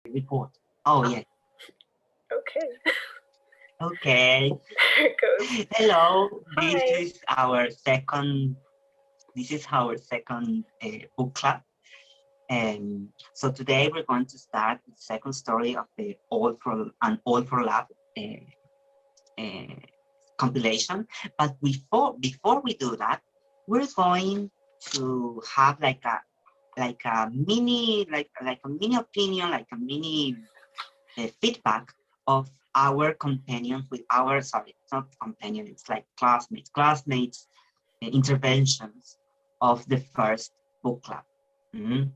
Report. Oh, yeah. Okay. Okay. There it goes. Hello. Hi. This is our second book club. So today we're going to start the second story of the All for Love compilation. But before we do that, we're going to have like a mini opinion, like a mini feedback of our companions with our, sorry, it's not companion, it's like classmates interventions of the first book club. Mhm.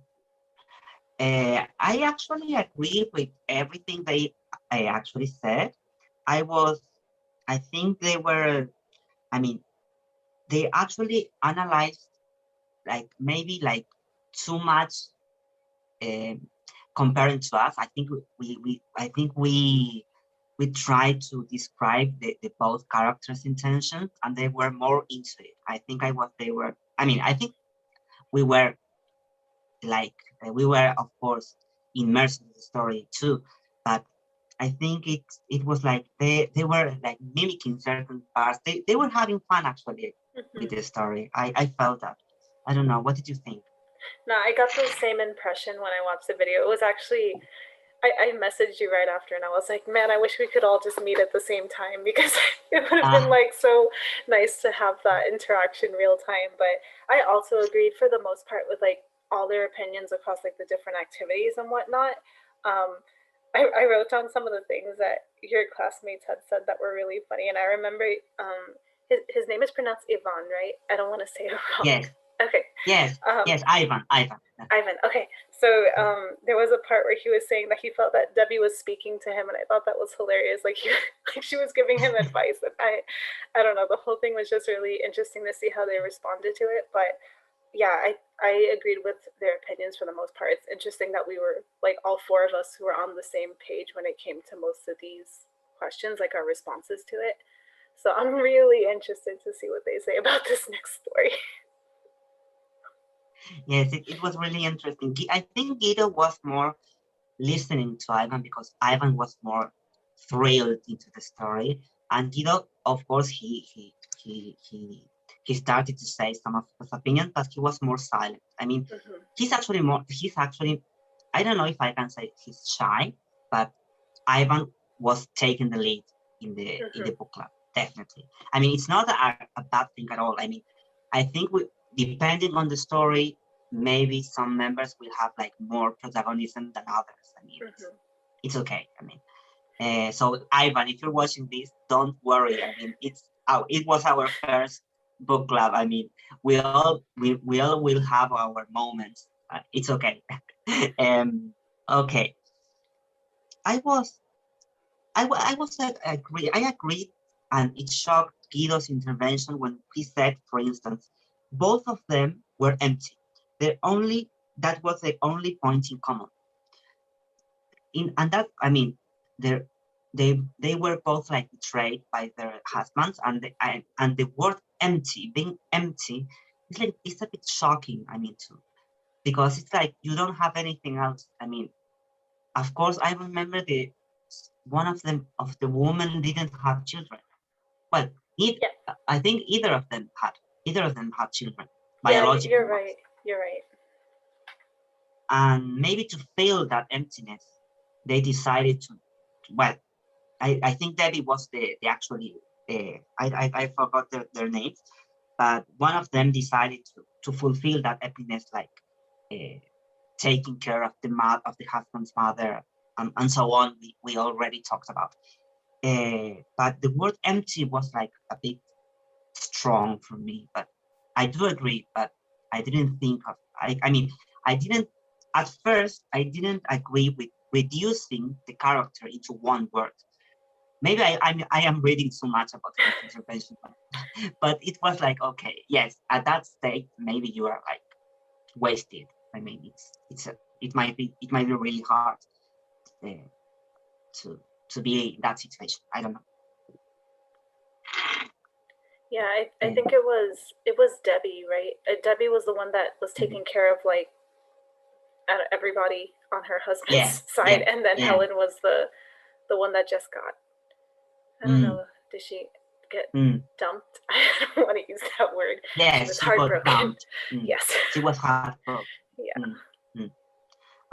I actually agree with everything I actually said. I think they actually analyzed maybe too much um, comparing to us. I think we tried to describe the both characters' intentions, and they were more into it. I think I think we were we were of course immersed in the story too, but I think it was like they were like mimicking certain parts. They were having fun actually with the story. I felt that. I don't know. What did you think? No, I got the same impression when I watched the video. It was actually, I messaged you right after and I was like, man, I wish we could all just meet at the same time because it would have been like so nice to have that interaction real time. But I also agreed for the most part with like all their opinions across like the different activities and whatnot. I wrote down some of the things that your classmates had said that were really funny. And I remember his name is pronounced Ivan, right? I don't want to say it wrong. Yes. Okay. Yes. Yes, Ivan. Ivan. Okay. So there was a part where he was saying that he felt that Debbie was speaking to him, and I thought that was hilarious. Like she was giving him advice. And I don't know. The whole thing was just really interesting to see how they responded to it. But yeah, I agreed with their opinions for the most part. It's interesting that we were like all four of us who were on the same page when it came to most of these questions, like our responses to it. So I'm really interested to see what they say about this next story. Yes, it was really interesting. I think Guido was more listening to Ivan because Ivan was more thrilled into the story, and Guido, of course, he started to say some of his opinion, but he was more silent. I mean, he's actually, I don't know if I can say he's shy, but Ivan was taking the lead in the book club, definitely. I mean, it's not a bad thing at all. I mean, I think depending on the story, maybe some members will have like more protagonism than others. I mean, it's okay. I mean, so Ivan, if you're watching this, don't worry. I mean, it was our first book club. I mean, we all will have our moments. It's okay. Okay. I agreed, and it shocked Guido's intervention when he said, for instance, both of them were empty. That was the only point in common. And that, I mean, they were both like betrayed by their husbands, and the word empty, being empty, it's a bit shocking. I mean, too, because it's like you don't have anything else. I mean, of course, I remember one of the women didn't have children. Well, I think either of them had children. Biological. Yeah, you're right. And maybe to fill that emptiness, they decided to. Well, I think Debbie was the actually. I forgot their names, but one of them decided to fulfill that emptiness, like taking care of the husband's mother, and so on. We already talked about. But the word empty was like a bit strong for me. But I do agree. But I didn't think of. I mean, I didn't at first. I didn't agree with reducing the character into one word. Maybe I am reading too much about his intervention, but it was like, okay, yes, at that state, maybe you are like wasted. I mean, it might be really hard to be in that situation. I don't know. Yeah, I think it was Debbie, right? Debbie was the one that was taking care of like everybody on her husband's side, and then Helen was the one that just got, I don't know, did she get dumped? I don't want to use that word. Yes, she was heartbroken. Yes. She was heartbroken. Yeah.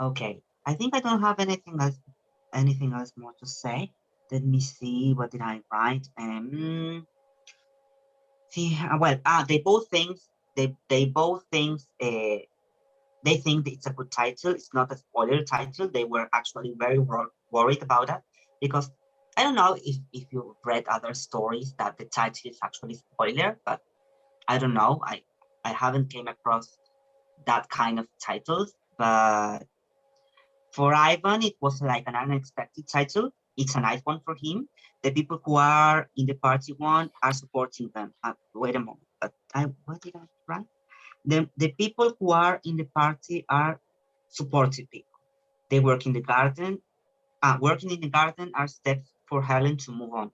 Okay. I think I don't have anything else more to say. Let me see, what did I write? They both think they think it's a good title. It's not a spoiler title. They were actually very worried about that, because I don't know if you read other stories that the title is actually spoiler, but I don't know. I haven't came across that kind of titles, but for Ivan, it was like an unexpected title. It's a nice one for him. The people who are in the party one are supporting them. Wait a moment. What did I write? The people who are in the party are supportive people. They work in the garden. Working in the garden are steps for Helen to move on.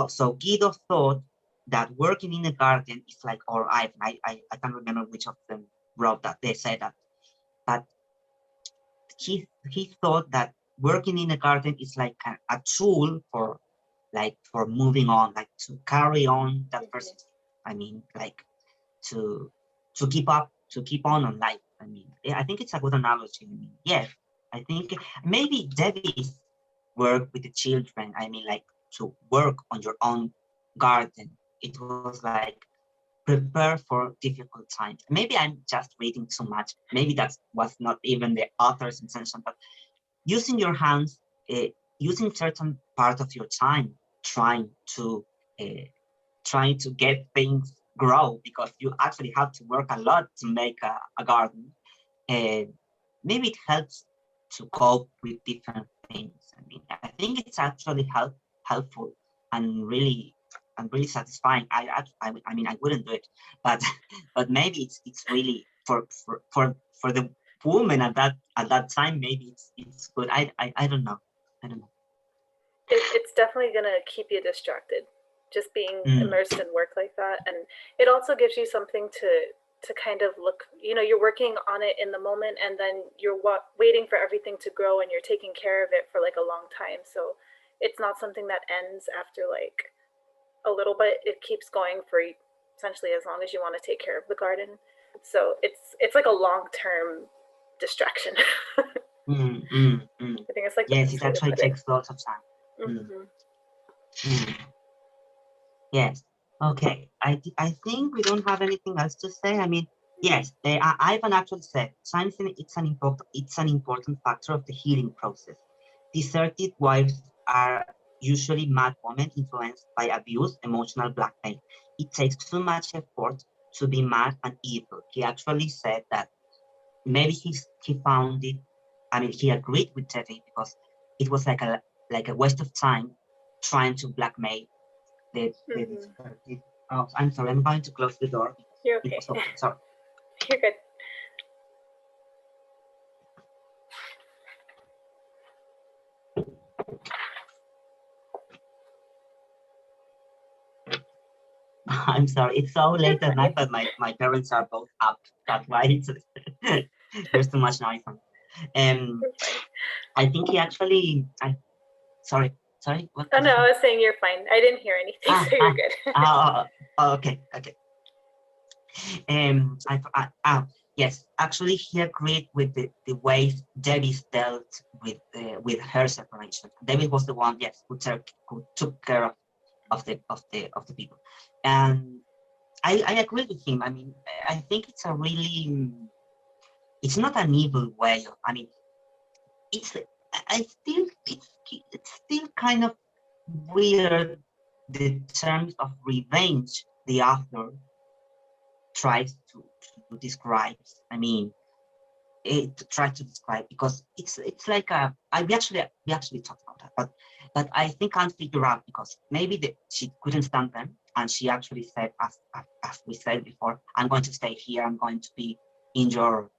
So Guido thought that working in the garden is like, or I can't remember which of them wrote that. They said that, but he thought that working in the garden is like a tool for moving on, like to carry on that person. I mean, like to keep on life. I mean, I think it's a good analogy. I mean, yes, I think maybe Debbie's work with the children. I mean, like to work on your own garden. It was like prepare for difficult times. Maybe I'm just reading too much. Maybe that was not even the author's intention, but using your hands, using certain part of your time, trying to get things grow, because you actually have to work a lot to make a garden. Maybe it helps to cope with different things. I mean, I think it's actually helpful and really satisfying. I mean, I wouldn't do it, but maybe it's really for the woman at that time. Maybe it's good. I don't know. It's definitely gonna keep you distracted, just being immersed in work like that, and it also gives you something to kind of look. You're working on it in the moment, and then you're waiting for everything to grow, and you're taking care of it for like a long time. So it's not something that ends after like a little bit. It keeps going for essentially as long as you want to take care of the garden. So it's like a long-term distraction. I think it's like, yes, it actually takes lots of time. Yes. Okay. I think we don't have anything else to say. I mean, yes, Ivan actually said science. It's an important factor of the healing process. Deserted wives are usually mad women influenced by abuse, emotional blackmail. It takes too much effort to be mad and evil. He actually said that maybe he found it. I mean, he agreed with Teddy because it was like a waste of time trying to blackmail the deserted. Oh, I'm sorry. I'm going to close the door. You're okay. Sorry. You're good. I'm sorry. It's so late at night, but my parents are both up. That's why there's too much noise on. I think he actually. Sorry. What? Oh no, I was saying you're fine. I didn't hear anything, so you're good. Okay. Yes. Actually, he agreed with the way Debbie dealt with her separation. Debbie was the one, yes, who took care of the people, and I agree with him. I mean, I think it's not an evil way. I mean, it's still kind of weird, the terms of revenge the author tries to describe. I mean, try to describe, because it's like we actually talked about that, but I think I can't figure out, because maybe she couldn't stand them, and she actually said, as we said before, I'm going to stay here. I'm going to be in your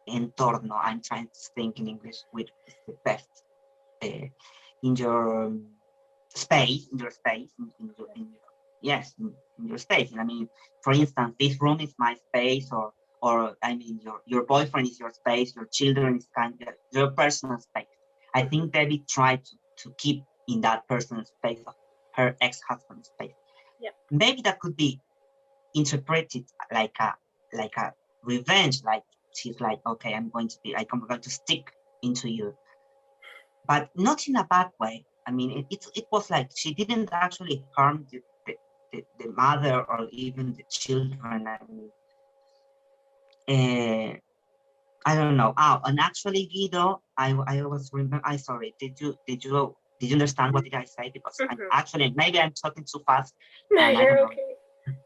entorno. I'm trying to think in English with the best. In your space, in your space. I mean, for instance, this room is my space, or or I mean, your boyfriend is your space, your children is kind of your personal space. I think Debbie tried to keep in that personal space of her ex-husband's space. Yeah. Maybe that could be interpreted like a revenge, like she's like, okay, I'm going to stick into you, but not in a bad way. I mean, it was like she didn't actually harm the mother or even the children. I mean, I don't know. Oh, and actually, Guido, I was remember. I sorry. Did you understand what did I say? Because I'm actually maybe I'm talking too fast. No, you're okay.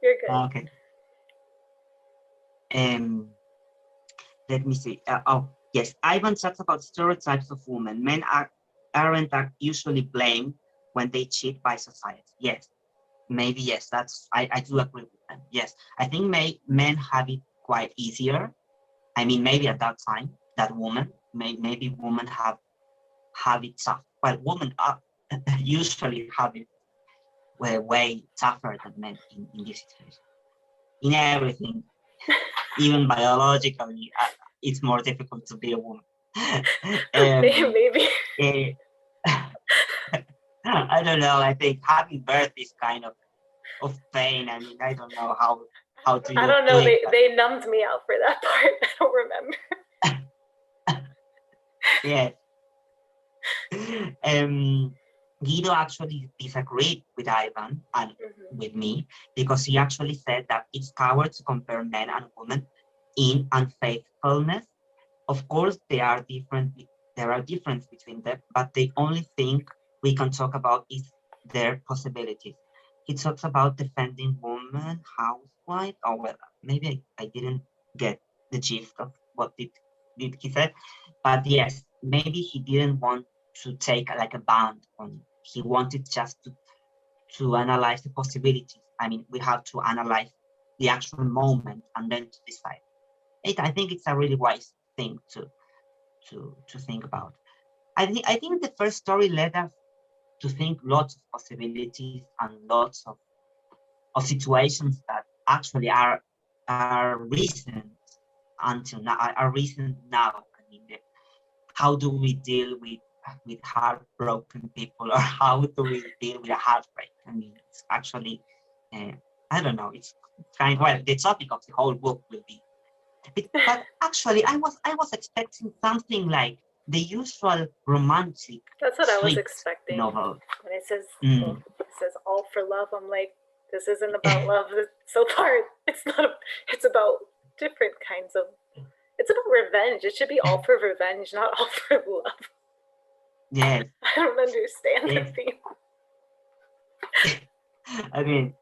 You're good. Okay. Let me see. Yes, Ivan talks about stereotypes of women. Men aren't usually blamed when they cheat by society. Yes, maybe yes. I do agree with them. Yes, I think men have it quite easier. I mean, maybe at that time, that woman, maybe women have it tough. Well, women usually have it way tougher than men in this situation. In everything, even biologically, it's more difficult to be a woman. Maybe. I don't know. I think having birth is kind of pain. I mean, I don't know how to. I don't know. They numbed me out for that part. I don't remember. Yeah. Guido actually disagreed with Ivan and with me, because he actually said that it's coward to compare men and women in unfaithfulness. Of course, there are differences between them, but the only thing we can talk about is their possibilities. He talks about defending women, housewife. Oh, well, maybe I didn't get the gist of what did he said, but yes, maybe he didn't want to take like a band on. He wanted just to analyze the possibilities. I mean, we have to analyze the actual moment and then to decide. I think it's a really wise thing to think about. I think the first story led us to think lots of possibilities and lots of situations that actually are recent until now. Are recent now. I mean, how do we deal with heartbroken people, or how do we deal with a heartbreak? I mean, it's actually, I don't know. It's kind of, well, the topic of the whole book will be. But actually, I was expecting something like the usual romantic. That's what I was expecting. Novel. When it says all for love, I'm like, this isn't about love. So far, it's not. It's about different kinds of. It's about revenge. It should be all for revenge, not all for love. Yes. I don't understand the theme. I mean,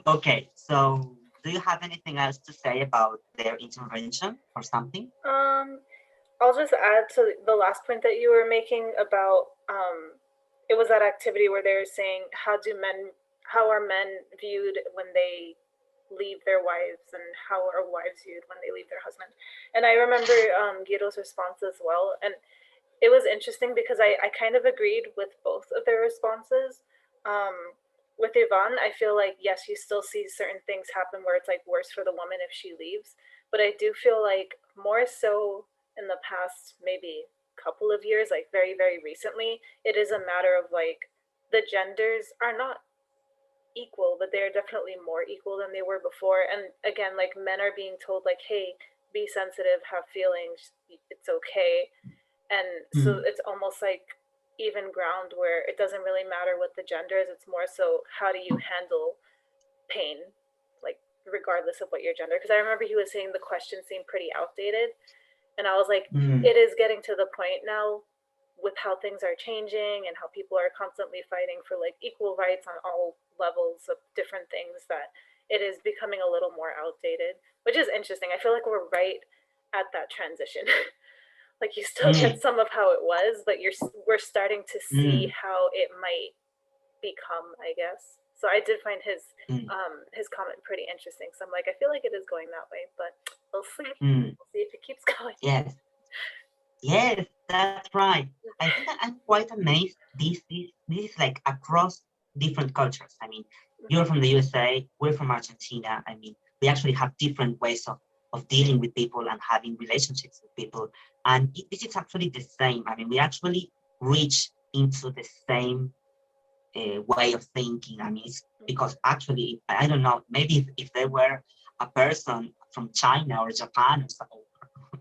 okay. So, do you have anything else to say about their intervention or something? I'll just add to the last point that you were making about it was that activity where they were saying how are men viewed when they leave their wives, and how are wives viewed when they leave their husband. And I remember Guido's response as well, and it was interesting because I kind of agreed with both of their responses. With Yvonne, I feel like, yes, you still see certain things happen where it's like worse for the woman if she leaves, but I do feel like more so in the past maybe couple of years, like very, very recently, it is a matter of like the genders are not equal, but they're definitely more equal than they were before. And again, like men are being told like, hey, be sensitive, have feelings, it's okay. And so it's almost like even ground where it doesn't really matter what the gender is. It's more so how do you handle pain, like regardless of what your gender. Because I remember he was saying the question seemed pretty outdated, and I was like, it is getting to the point now with how things are changing and how people are constantly fighting for like equal rights on all levels of different things, that it is becoming a little more outdated, which is interesting. I feel like we're right at that transition. Like you still get some of how it was, but we're starting to see how it might become, I guess. So I did find his comment pretty interesting. So I'm like, I feel like it is going that way, but we'll see. We'll see if it keeps going. Yes, that's right. I think I'm quite amazed. This is like across different cultures. I mean, you're from the USA, we're from Argentina. I mean, we actually have different ways of of dealing with people and having relationships with people. And this is actually the same. I mean, we actually reach into the same way of thinking. I mean, it's because actually, I don't know, maybe if there were a person from China or Japan or something,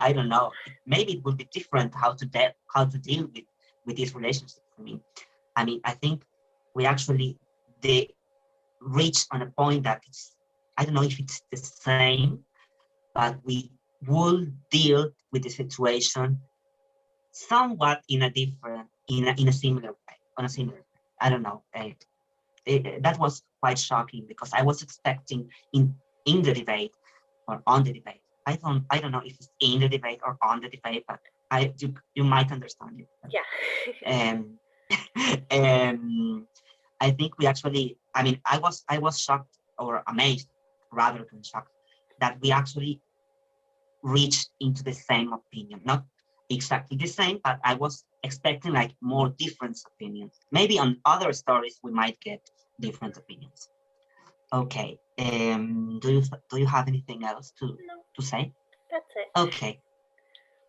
I don't know, maybe it would be different how to deal with these relationships. I mean, I think we actually reach on a point that it's, I don't know if it's the same, but we will deal with the situation somewhat in a similar way, on a similar way. I don't know. That was quite shocking because I was expecting in the debate or on the debate. I don't know if it's in the debate or on the debate, but you might understand it. Yeah. I think we actually, I mean, I was shocked or amazed rather than shocked that we actually reached into the same opinion. Not exactly the same, but I was expecting like more different opinions. Maybe on other stories we might get different opinions. Okay. Do you have anything else to say? That's it.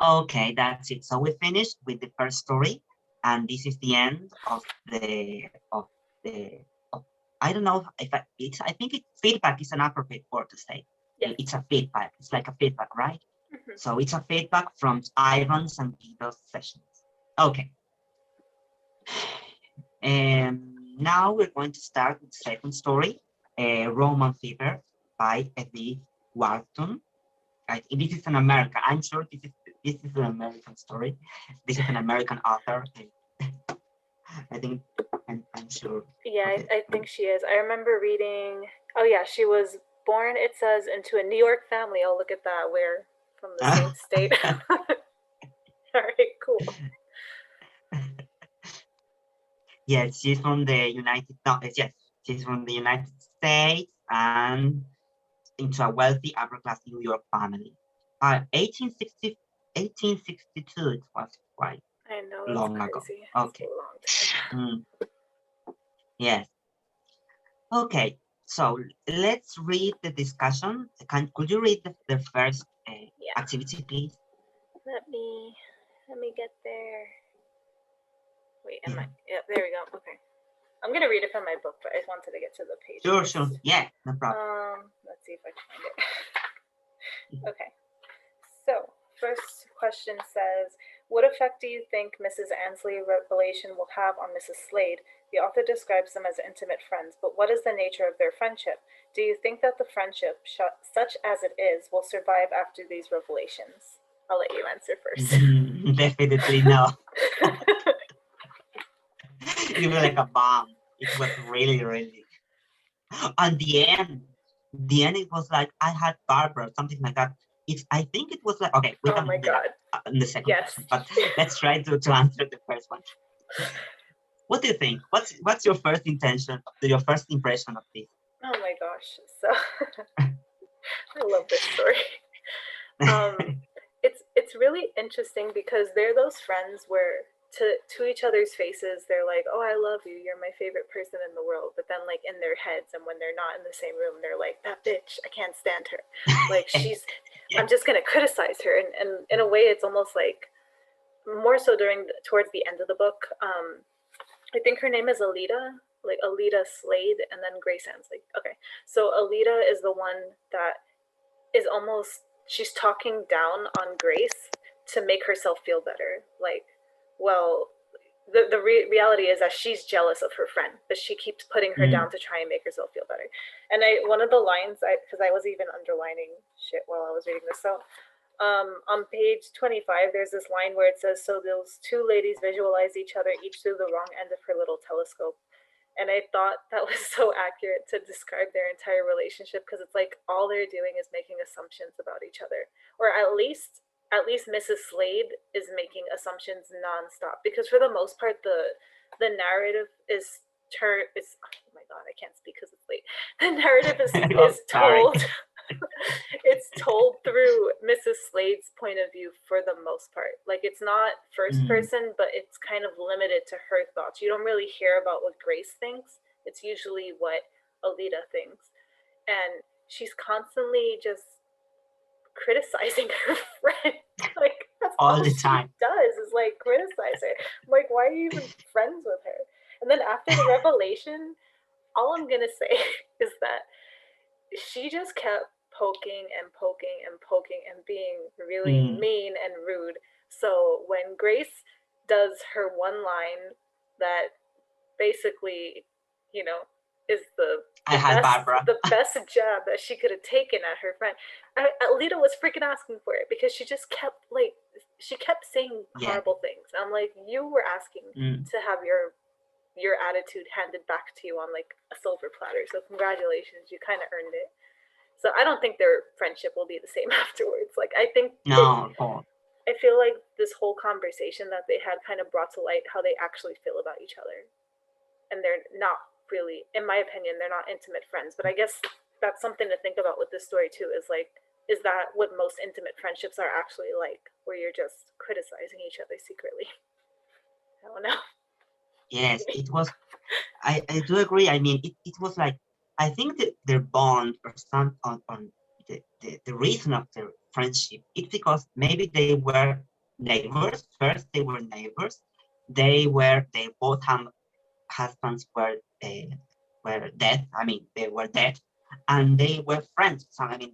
Okay, that's it. So we finished with the first story, and this is the end of I don't know if I think feedback is an appropriate word to say. Yeah. It's a feedback. It's like a feedback, right? Mm-hmm. So it's a feedback from Ivan's and Guido's sessions. Okay. Now we're going to start with the second story, Roman Fever by Edith Wharton. This is an American. I'm sure this is an American story. This is an American author. I think I'm sure. Yeah, I think she is. I remember reading. Oh yeah, she was born. It says into a New York family. Oh, look at that. We're from the same state. All right, cool. Yes, she's from the United. No, yes, she's from the United States and into a wealthy upper-class New York family. 1862. It was quite I know, long that's ago. crazy. Okay. It's a long time. Yes. Okay. So let's read the discussion. Could you read the first activity, please? Let me get there. Wait, yeah, there we go. Okay. I'm gonna read it from my book, but I wanted to get to the page. Sure. Yeah, no problem. Let's see if I can find it. Okay. So, first question says, what effect do you think Mrs. Ansley's revelation will have on Mrs. Slade? The author describes them as intimate friends, but what is the nature of their friendship? Do you think that the friendship, such as it is, will survive after these revelations? I'll let you answer first. Definitely no. It was like a bomb. It was really. And the end it was like I had Barbara, something like that. I think it was like, okay, we can do that in the second question, but let's try to answer the first one. What do you think? What's your first impression of this? Oh my gosh. So I love this story. It's really interesting because they're those friends where to each other's faces they're like, oh, I love you, you're my favorite person in the world, but then like in their heads and when they're not in the same room they're like, that bitch, I can't stand her, like she's I'm just gonna criticize her, and in a way it's almost like more so towards the end of the book. I think her name is Alida, like Alida Slade, and then Grace Ansley. Okay, so Alida is the one that is almost, she's talking down on Grace to make herself feel better. Like, well, the reality is that she's jealous of her friend, but she keeps putting her down to try and make herself feel better. And one of the lines, because I was even underlining shit while I was reading this. So on page 25, there's this line where it says, so those two ladies visualize each other, each through the wrong end of her little telescope. And I thought that was so accurate to describe their entire relationship, because it's like all they're doing is making assumptions about each other, or at least Mrs. Slade is making assumptions nonstop, because for the most part the narrative is oh my god, I can't speak because it's late. The narrative is told it's told through Mrs. Slade's point of view for the most part. Like, it's not first person, but it's kind of limited to her thoughts. You don't really hear about what Grace thinks. It's usually what Alida thinks. And she's constantly just criticizing her friend. Like, that's all all the she time. does is like criticize her. I'm like, why are you even friends with her? And then after the revelation, all I'm gonna say is that she just kept poking and poking and poking and being really mean and rude. So when Grace does her one line that basically, you know, is the best jab that she could have taken at her friend. Alita was freaking asking for it because she just kept saying horrible things. I'm like, you were asking to have your attitude handed back to you on like a silver platter. So congratulations, you kind of earned it. So I don't think their friendship will be the same afterwards. Like, I think I feel like this whole conversation that they had kind of brought to light how they actually feel about each other. And they're not really, in my opinion, they're not intimate friends. But I guess that's something to think about with this story too, is like, is that what most intimate friendships are actually like, where you're just criticizing each other secretly? I don't know. Yes, it was. I do agree. I mean, it was like, I think that their bond or some on the reason of their friendship, it's because maybe they were neighbors. First, they were neighbors. They both have husbands were dead. I mean, they were dead, and they were friends. So I mean,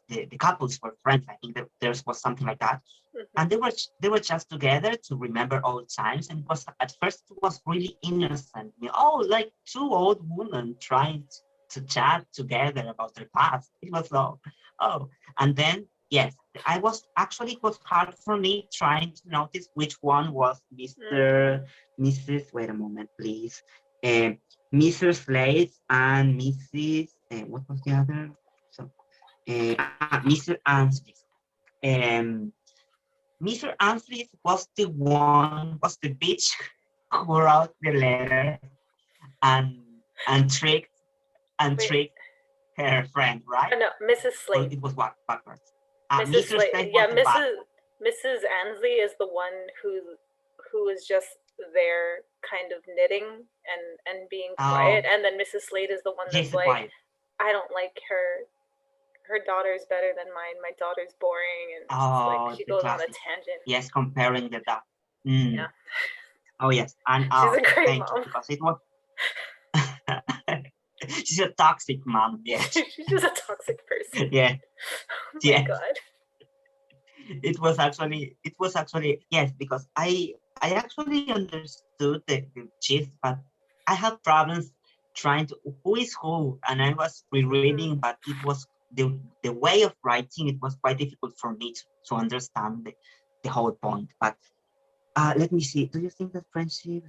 the couples were friends. I think that there was something like that, and they were just together to remember old times. And it was at first it was really innocent. Oh, like two old women trying to chat together about their past. It was so and then yes, it was hard for me trying to notice which one was Mrs. Wait a moment, please. Mr. Slade and Mrs. What was the other? So, Mr. Ansley. Mr. Ansley was the bitch who wrote the letter and tricked her friend, right? No, Mrs. Slade. Or it was what backwards. Mrs. Slade. Yeah, Mrs. Ansley is the one who is just there kind of knitting and being quiet, and then Mrs. Slade is the one that's like, quiet. I don't like her daughter's better than mine. My daughter's boring, and like she goes on a tangent. Yes, comparing the dog. Yeah. Oh yes, and she's a great mom because it was. She's a toxic mom. Yes. She's just a toxic person. Yeah. Oh my God. It was actually yes, because I actually understood the gist, but I had problems trying to who is who, and I was rereading, but it was the way of writing. It was quite difficult for me to understand the whole point. But let me see. Do you think that friendship?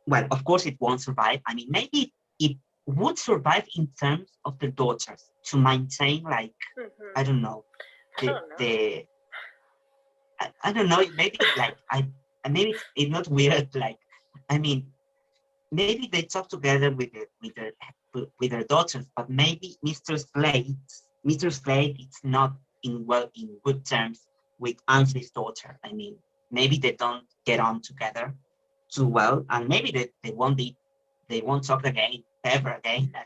Well, of course, it won't survive. I mean, maybe it would survive in terms of the daughters to maintain, like I don't know, I don't know. Maybe like maybe it's not weird. Like I mean, maybe they talk together with their daughters, but maybe Mr. Slade is not in good terms with Ansley's daughter. I mean, maybe they don't get on together too well, and maybe they won't talk again ever again. I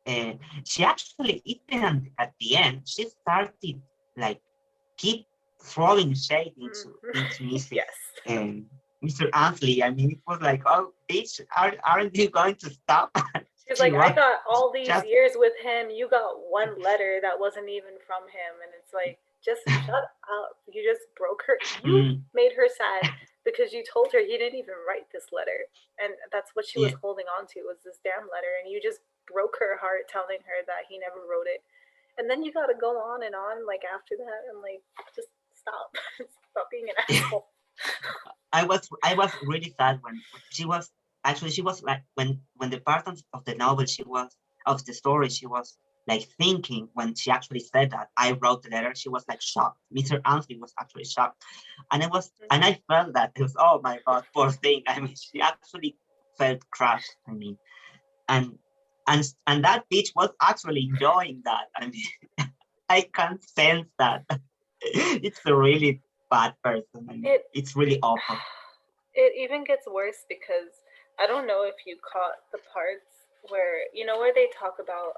mean, she actually even at the end she started like keep throwing shade into Mrs. Mr. Ansley. I mean, it was like, oh, bitch, aren't you going to stop? She's like, I got all these years with him. You got one letter that wasn't even from him. And it's like, just shut up. You just broke her. You made her sad because you told her you didn't even write this letter. And that's what she was holding on to, was this damn letter. And you just broke her heart telling her that he never wrote it. And then you got to go on and on like after that. And like, just stop. Stop being an asshole. I was really sad when she was like when the part of the novel of the story she was like thinking when she actually said that I wrote the letter. She was like shocked. Mr. Ansley was actually shocked, and I felt that it was, oh my God, poor thing. I mean, she actually felt crushed. I mean, and that bitch was actually enjoying that. I mean, I can sense that. It's a really bad person. I mean, it's really awful. It even gets worse because I don't know if you caught the parts where they talk about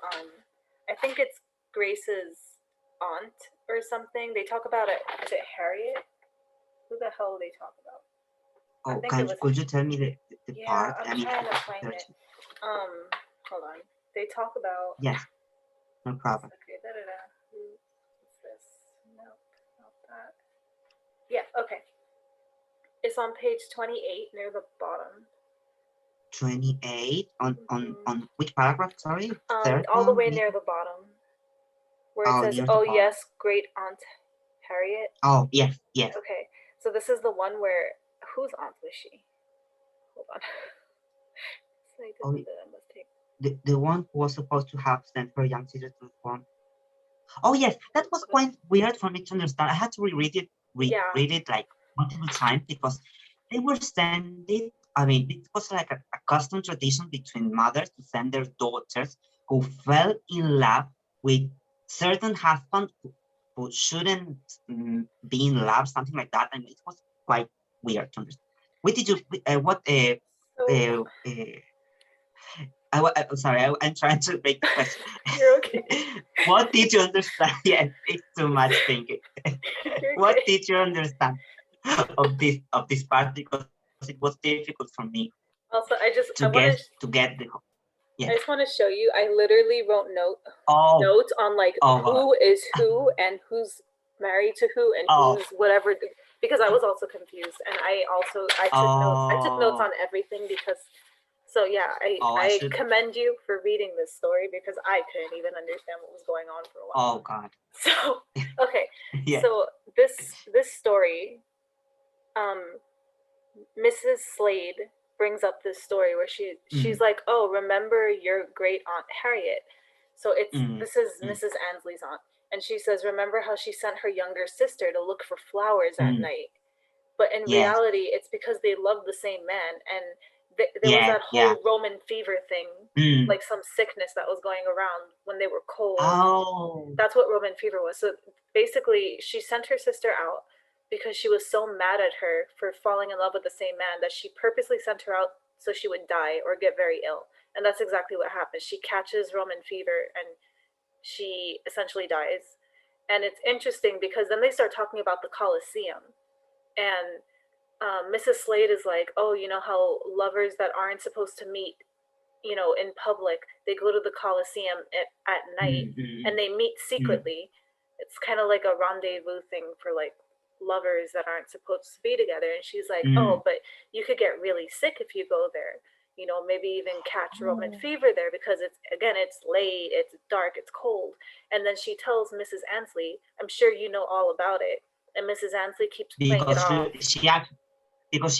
I think it's Grace's aunt or something. They talk about it. Is it Harriet? Who the hell they talk about? Oh, could you tell me the part? I'm trying to find it. Hold on. They talk about. Yes, no problem. Okay, What's this? Nope, not that. Yeah, okay. It's on page 28 near the bottom. 28 on which paragraph? Sorry, all the way near the bottom, where it says, "Oh yes, great aunt Harriet." Oh yes, yes. Okay, so this is the one where whose aunt was she? Hold on. The one who was supposed to have sent her young sister to the farm. Oh yes, that was quite weird for me to understand. I had to reread it, read it like multiple times because they were sending. I mean, it was like a custom tradition between mothers to send their daughters who fell in love with certain husbands who shouldn't be in love, something like that. And it was quite weird to understand. What did you? I'm sorry, I'm trying to make the question. You're okay. What did you understand? Yeah, it's too much thinking. What did you understand of this part? Because it was difficult for me. Also, I just want to show you. I literally wrote notes on like who is who and who's married to who and who's whatever, because I was also confused, and I took notes on everything because. So yeah, I commend you for reading this story because I couldn't even understand what was going on for a while. Oh God. So okay, so this story, Mrs. Slade brings up this story where she's like, "Oh, remember your great aunt Harriet?" So this is Mrs. Ansley's aunt, and she says, "Remember how she sent her younger sister to look for flowers at night?" But in reality, it's because they loved the same man, and there was that whole Roman fever thing, like some sickness that was going around when they were cold. Oh. That's what Roman fever was. So basically, she sent her sister out because she was so mad at her for falling in love with the same man that she purposely sent her out so she would die or get very ill. And that's exactly what happens. She catches Roman fever and she essentially dies. And it's interesting because then they start talking about the Colosseum. And Mrs. Slade is like, "Oh, you know how lovers that aren't supposed to meet, in public, they go to the Colosseum at night and they meet secretly. It's kind of like a rendezvous thing for like lovers that aren't supposed to be together." And she's like, "Oh, but you could get really sick if you go there. Maybe even catch Roman fever there because it's late, it's dark, it's cold." And then she tells Mrs. Ansley, "I'm sure you know all about it." And Mrs. Ansley keeps playing it off. Because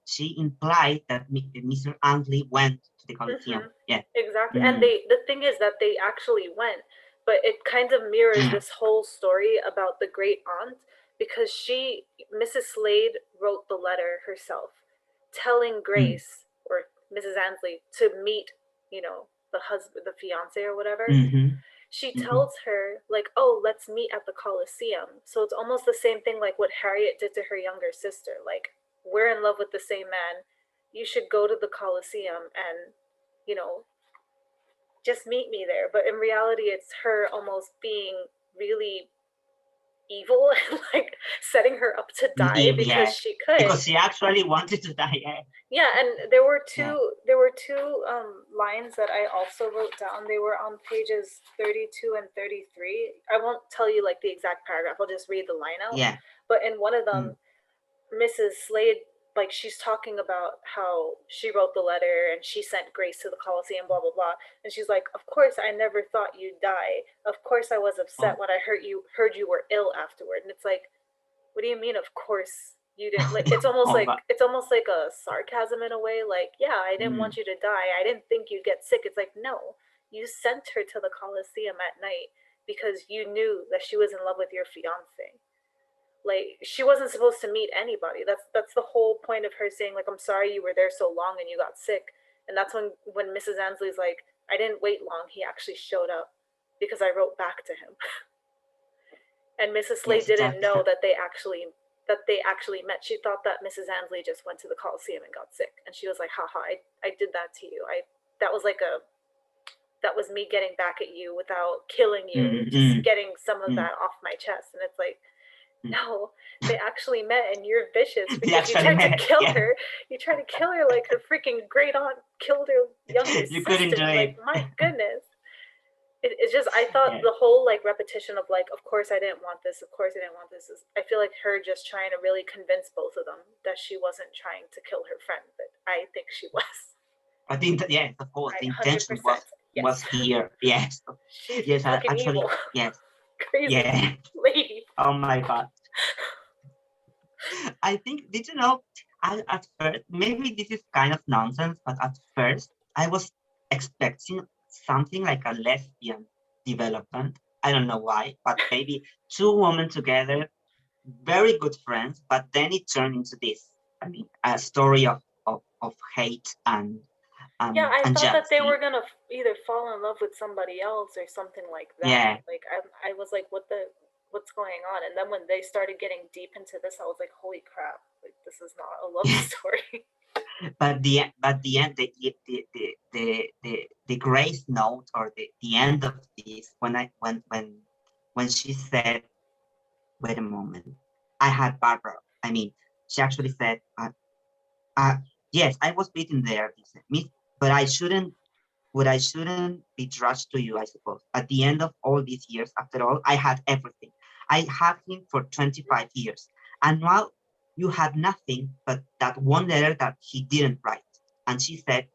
she implied that Mr. Ansley went to the Colosseum. Yeah, exactly. And the thing is that they actually went, but it kind of mirrors this whole story about the great aunt because Mrs. Slade wrote the letter herself, telling Grace or Mrs. Ansley to meet, the husband, the fiance or whatever. She tells her like, "Oh, let's meet at the Colosseum." So it's almost the same thing like what Harriet did to her younger sister. Like, we're in love with the same man. You should go to the Colosseum and, just meet me there. But in reality, it's her almost being really evil and like setting her up to die because she could. Because she actually wanted to die. Yeah, and there were two lines that I also wrote down. They were on pages 32 and 33. I won't tell you like the exact paragraph. I'll just read the line out. Yeah. But in one of them, Mrs. Slade, like, she's talking about how she wrote the letter and she sent Grace to the Colosseum, blah, blah, blah. And she's like, "Of course, I never thought you'd die. Of course, I was upset when I heard you were ill afterward." And it's like, what do you mean, of course you didn't? Like, it's almost like a sarcasm in a way. Like, yeah, I didn't want you to die. I didn't think you'd get sick. It's like, no, you sent her to the Colosseum at night because you knew that she was in love with your fiance. Like, she wasn't supposed to meet anybody. That's the whole point of her saying, like, "I'm sorry you were there so long and you got sick." And that's when Mrs. Ansley's like, "I didn't wait long. He actually showed up because I wrote back to him." And Mrs. Slade didn't know that they actually met. She thought that Mrs. Ansley just went to the Colosseum and got sick. And she was like, "Haha, I did that to you. That was that was me getting back at you without killing you, just getting some of that off my chest. And it's like, no, they actually met, and you're vicious because you tried to kill her. You tried to kill her like her freaking great aunt killed her younger You sister. couldn't do Like, it. my goodness. It's just, I thought the whole like repetition of like, of course I didn't want this, of course I didn't want this, is, I feel like her just trying to really convince both of them that she wasn't trying to kill her friend, but I think she was. I think of course, the intention was here. Yes. She's yes, fucking actually, evil. yes. Crazy lady. Oh my God. I think, did you know, at first, maybe this is kind of nonsense, but at first I was expecting something like a lesbian development. I don't know why, but maybe two women together, very good friends, but then it turned into this. I mean, a story of hate and yeah, I and thought jealousy. that they were gonna either fall in love with somebody else or something like that. Yeah. Like I was like, what's going on? And then when they started getting deep into this, I was like, holy crap! Like, this is not a love story. But the end, the grace note, or the end of this, when she said, wait a moment, I had Barbara. I mean, she actually said, yes, I was beaten there, but I shouldn't be trusted to you, I suppose. At the end of all these years, after all, I had everything. I had him for 25 years. And now you had nothing but that one letter that he didn't write. And she said,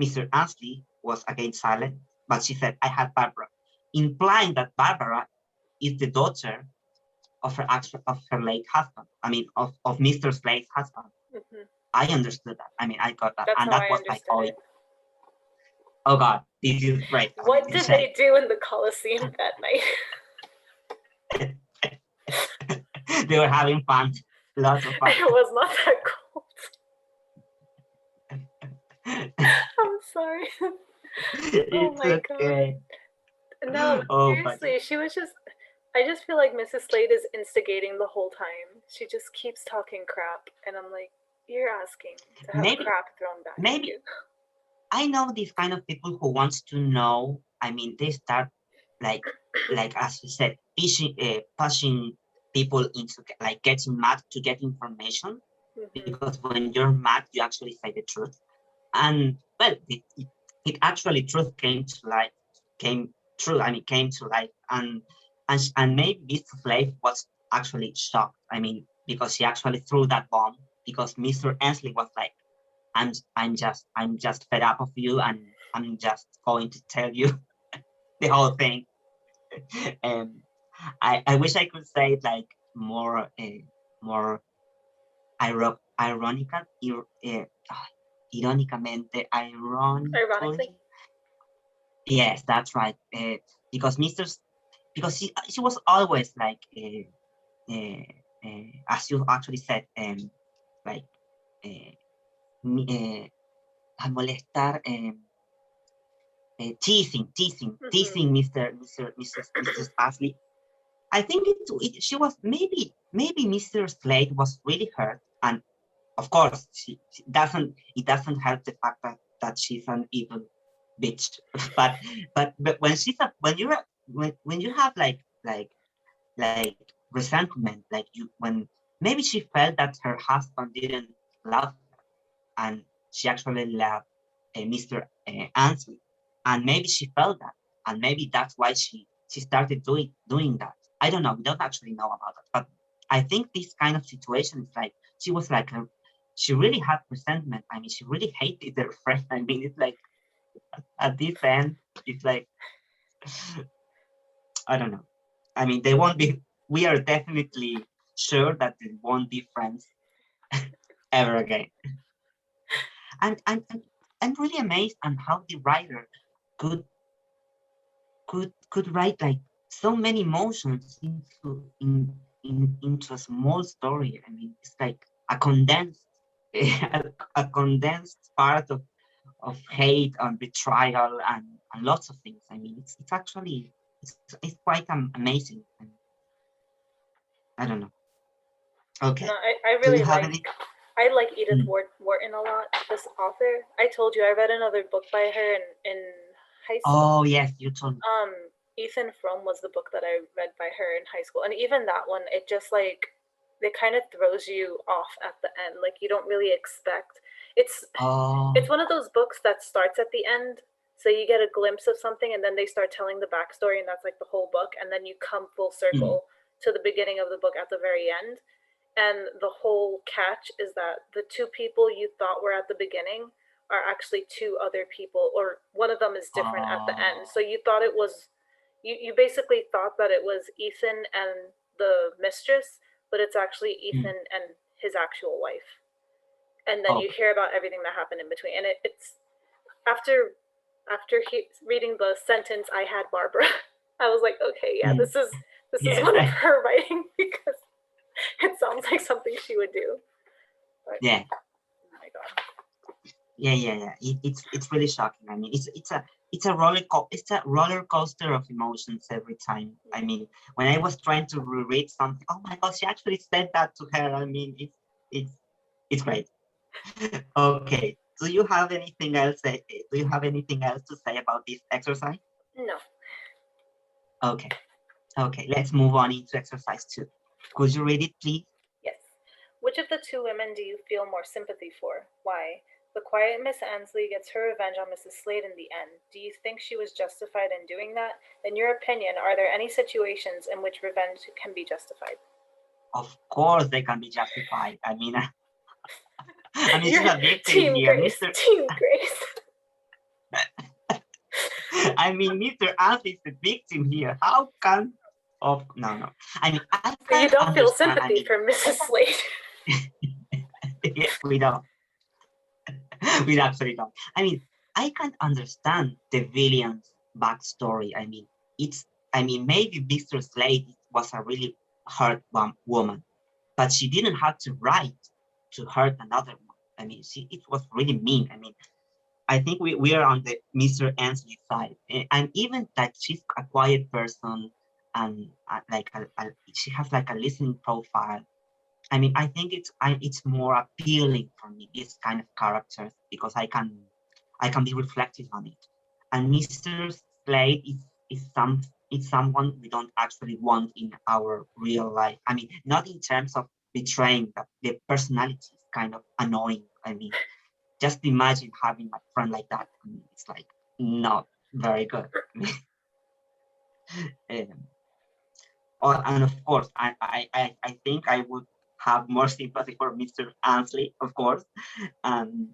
Mr. Ansley was again silent, but she said, I had Barbara, implying that Barbara is the daughter of her late husband. I mean, of Mr. Slade's husband. Mm-hmm. I understood that. I mean, I got that. That's and how that I was like, oh God, this is great. What did they do in the Coliseum that night? They were having fun. Lots of fun. It was not that cold. I'm sorry. It's my okay. God. No, seriously, she was just, I just feel like Mrs. Slade is instigating the whole time. She just keeps talking crap, and I'm like, you're asking to have crap thrown back at you. I know these kind of people who wants to know. I mean, they start like as you said, pushing people into like getting mad to get information. Mm-hmm. Because when you're mad, you actually say the truth. And well, it actually truth came to light. Came to light, and maybe Mr. Slade was actually shocked. I mean, because she actually threw that bomb, because Mr. Ansley was like, I'm just fed up of you, and I'm just going to tell you the whole thing. I wish I could say it like more ironically. Yes, that's right. Because she was always like as you actually said, like molestar, teasing Mrs. Ashley. I think she was maybe Mr. Slade was really hurt, and of course it doesn't help the fact that she's an evil bitch. but when you have like resentment, like when maybe she felt that her husband didn't love her, and she actually loved Mr. Ansley, and maybe she felt that, and maybe that's why she started doing that. I don't know. We don't actually know about it, but I think this kind of situation is like she was like she really had resentment. I mean, she really hated their friend. I mean, it's like at this end, it's like I don't know. I mean, they won't be. We are definitely sure that they won't be friends ever again. And I'm really amazed on how the writer could write like so many emotions into a small story. I mean, it's like a condensed part of hate and betrayal and lots of things. I mean, it's actually it's quite amazing. I don't know. Okay. No, I really I like Edith Wharton a lot, this author. I told you I read another book by her in Highsmith. Oh yes, you told me. Ethan Frome was the book that I read by her in high school, and even that one, it just like it kind of throws you off at the end. Like you don't really expect. It's one of those books that starts at the end, so you get a glimpse of something, and then they start telling the backstory, and that's like the whole book, and then you come full circle to the beginning of the book at the very end. And the whole catch is that the two people you thought were at the beginning are actually two other people, or one of them is different at the end. So you thought it was, you basically thought that it was Ethan and the mistress, but it's actually Ethan and his actual wife. And then you hear about everything that happened in between. And it's after reading the sentence, "I had Barbara," I was like, okay, yeah, this is one of her writing, because it sounds like something she would do. But, yeah. Oh my God. Yeah. It's really shocking. I mean, it's a roller coaster of emotions every time. I mean, when I was trying to reread something, oh my God, she actually said that to her. I mean, it's great. Okay. Do you have anything else? Do you have anything else to say about this exercise? No. Okay. Let's move on into exercise 2. Could you read it, please? Yes. Which of the two women do you feel more sympathy for? Why? The quiet Miss Annesley gets her revenge on Mrs. Slade in the end. Do you think she was justified in doing that? In your opinion, are there any situations in which revenge can be justified? Of course they can be justified. I mean, she's a victim Team here. Grace. Team Grace. I mean, Mr. Annesley is the victim here. How can... no. I mean, So you don't feel sympathy for Mrs. Slade? Yeah, we don't. We actually don't. I mean, I can't understand the villain's backstory. I mean, maybe Mr. Slade was a really hurt woman, but she didn't have to write to hurt another one. I mean, it was really mean. I mean, I think we are on the Mr. Annesley side, and even that she's a quiet person, and she has like a listening profile. I mean, I think it's more appealing for me, this kind of characters, because I can be reflective on it. And Mr. Slade is someone we don't actually want in our real life. I mean, not in terms of betraying, but the personality is kind of annoying. I mean, just imagine having a friend like that. I mean, it's like not very good. And of course, I think I would have more sympathy for Mr. Annesley, of course. And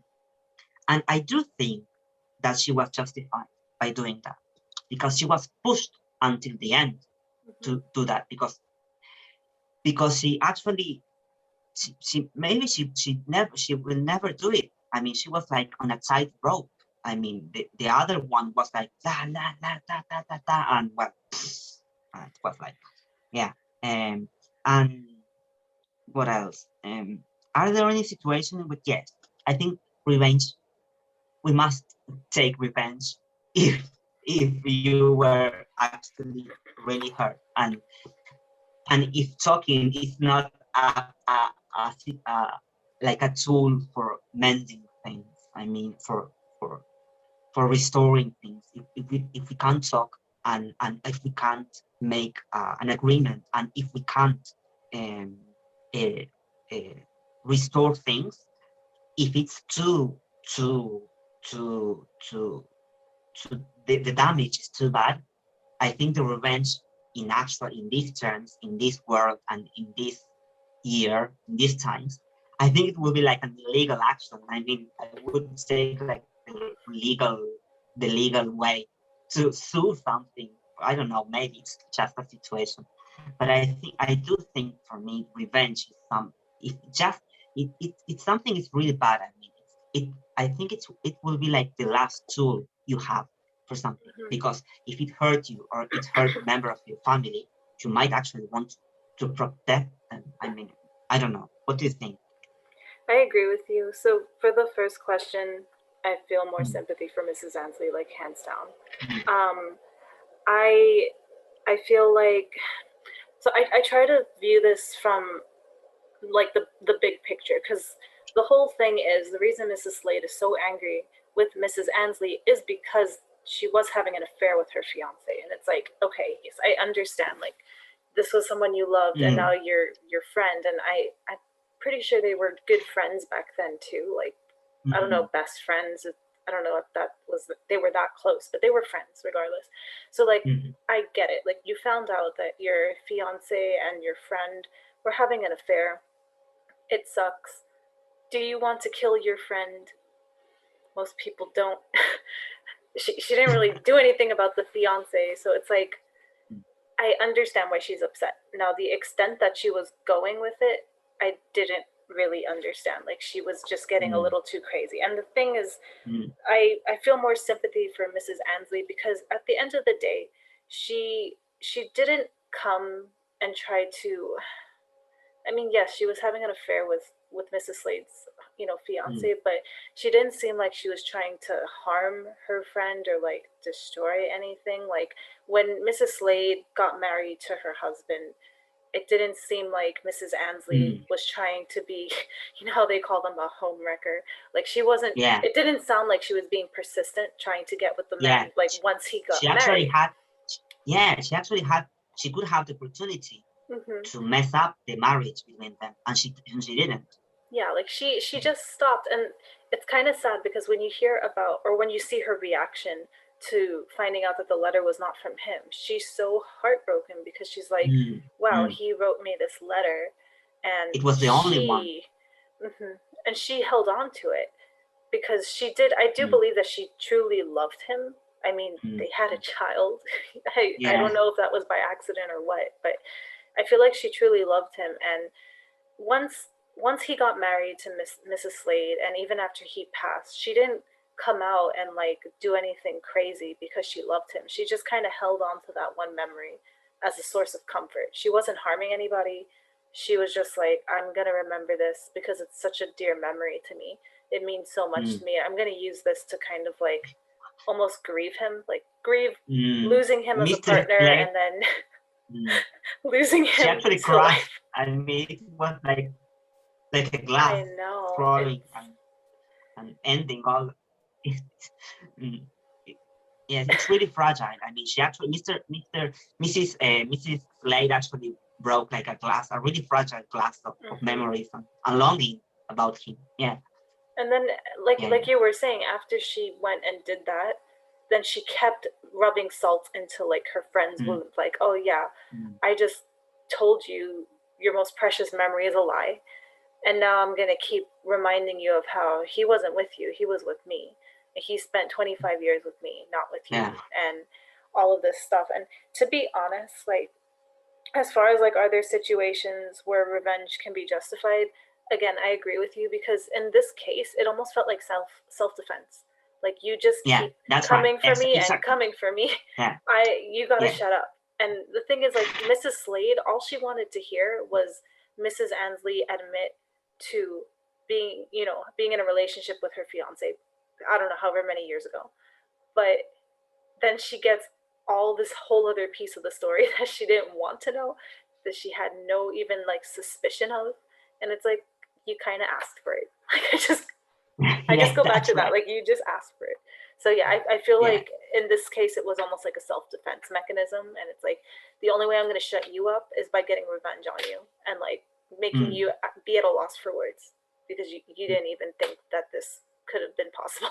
I do think that she was justified by doing that, because she was pushed until the end to do that, because she actually she will never do it. I mean, she was like on a tight rope. I mean, the other one was like la la la da da da da, and well, it was like, yeah. And what else? Are there any situations with... Yes, I think revenge. We must take revenge if you were actually really hurt, and if talking is not like a tool for mending things. I mean, for restoring things. If we can't talk, and if we can't make an agreement, and if we can't restore things, if it's the damage is too bad, I think the revenge in these terms, in this world, and in this year, in these times, I think it will be like an illegal action. I mean, I would say like the legal way to sue something. I don't know, maybe it's just a situation, but I do think for me, revenge is it's something is really bad. I mean, I think it will be like the last tool you have for something, because if it hurt you or it hurt a member of your family, you might actually want to protect them. I mean, I don't know. What do you think? I agree with you. So for the first question, I feel more sympathy for Mrs. Annesley, like hands down. I feel like, so I try to view this from like the big picture, because the whole thing is, the reason Mrs. Slade is so angry with Mrs. Annesley is because she was having an affair with her fiance. And it's like, okay, yes, I understand. Like, this was someone you loved, and now you're your friend. And I'm pretty sure they were good friends back then too. Like, I don't know, best friends. I don't know if that was, they were that close, but they were friends regardless. So like, I get it. Like, you found out that your fiance and your friend were having an affair. It sucks. Do you want to kill your friend? Most people don't. she didn't really do anything about the fiance. So it's like, I understand why she's upset. Now, the extent that she was going with it, I didn't really understand. Like, she was just getting a little too crazy. And the thing is, I feel more sympathy for Mrs. Annesley, because at the end of the day, she didn't come and try to, I mean, yes, she was having an affair with Mrs. Slade's, fiance, but she didn't seem like she was trying to harm her friend or like destroy anything. Like, when Mrs. Slade got married to her husband, it didn't seem like Mrs. Annesley was trying to be, how they call them, a home wrecker. Like, she wasn't, it didn't sound like she was being persistent trying to get with the man, like, once he got married. She could have the opportunity to mess up the marriage between them, and she didn't. Yeah, like, she just stopped. And it's kind of sad, because when you hear about, or when you see her reaction to finding out that the letter was not from him, she's so heartbroken, because she's like, wow, he wrote me this letter, and it was the only one. And she held on to it, because I do believe that she truly loved him. I mean, they had a child. I don't know if that was by accident or what, but I feel like she truly loved him. And once he got married to Mrs. Slade, and even after he passed, she didn't come out and like do anything crazy because she loved him. She just kind of held on to that one memory as a source of comfort. She wasn't harming anybody. She was just like, I'm gonna remember this because it's such a dear memory to me. It means so much to me. I'm gonna use this to kind of like almost grieve him, like grieve losing him as a partner, and then losing him. She actually cried. I mean, it was like a glass. I know. Crawling and ending all. Yes, it's really fragile. I mean, she actually, Mrs. Slade actually broke like a really fragile glass of memories and longing about him. Yeah. And then, like you were saying, after she went and did that, then she kept rubbing salt into like her friend's wound. Like, oh yeah, I just told you your most precious memory is a lie. And now I'm going to keep reminding you of how he wasn't with you. He was with me. He spent 25 years with me, not with you. And all of this stuff. And to be honest, like, as far as like, are there situations where revenge can be justified? Again, I agree with you, because in this case, it almost felt like self-defense. Like, you just keep coming for me and coming for me. You got to shut up. And the thing is, like, Mrs. Slade, all she wanted to hear was Mrs. Annesley admit to being in a relationship with her fiance, I don't know, however many years ago. But then she gets all this whole other piece of the story that she didn't want to know, that she had no even like suspicion of. And it's like, you kind of asked for it. Like, I just go back to that. Like, you just asked for it. So yeah, I feel like in this case, it was almost like a self-defense mechanism. And it's like, the only way I'm going to shut you up is by getting revenge on you and like making you be at a loss for words, because you didn't even think that this could have been possible.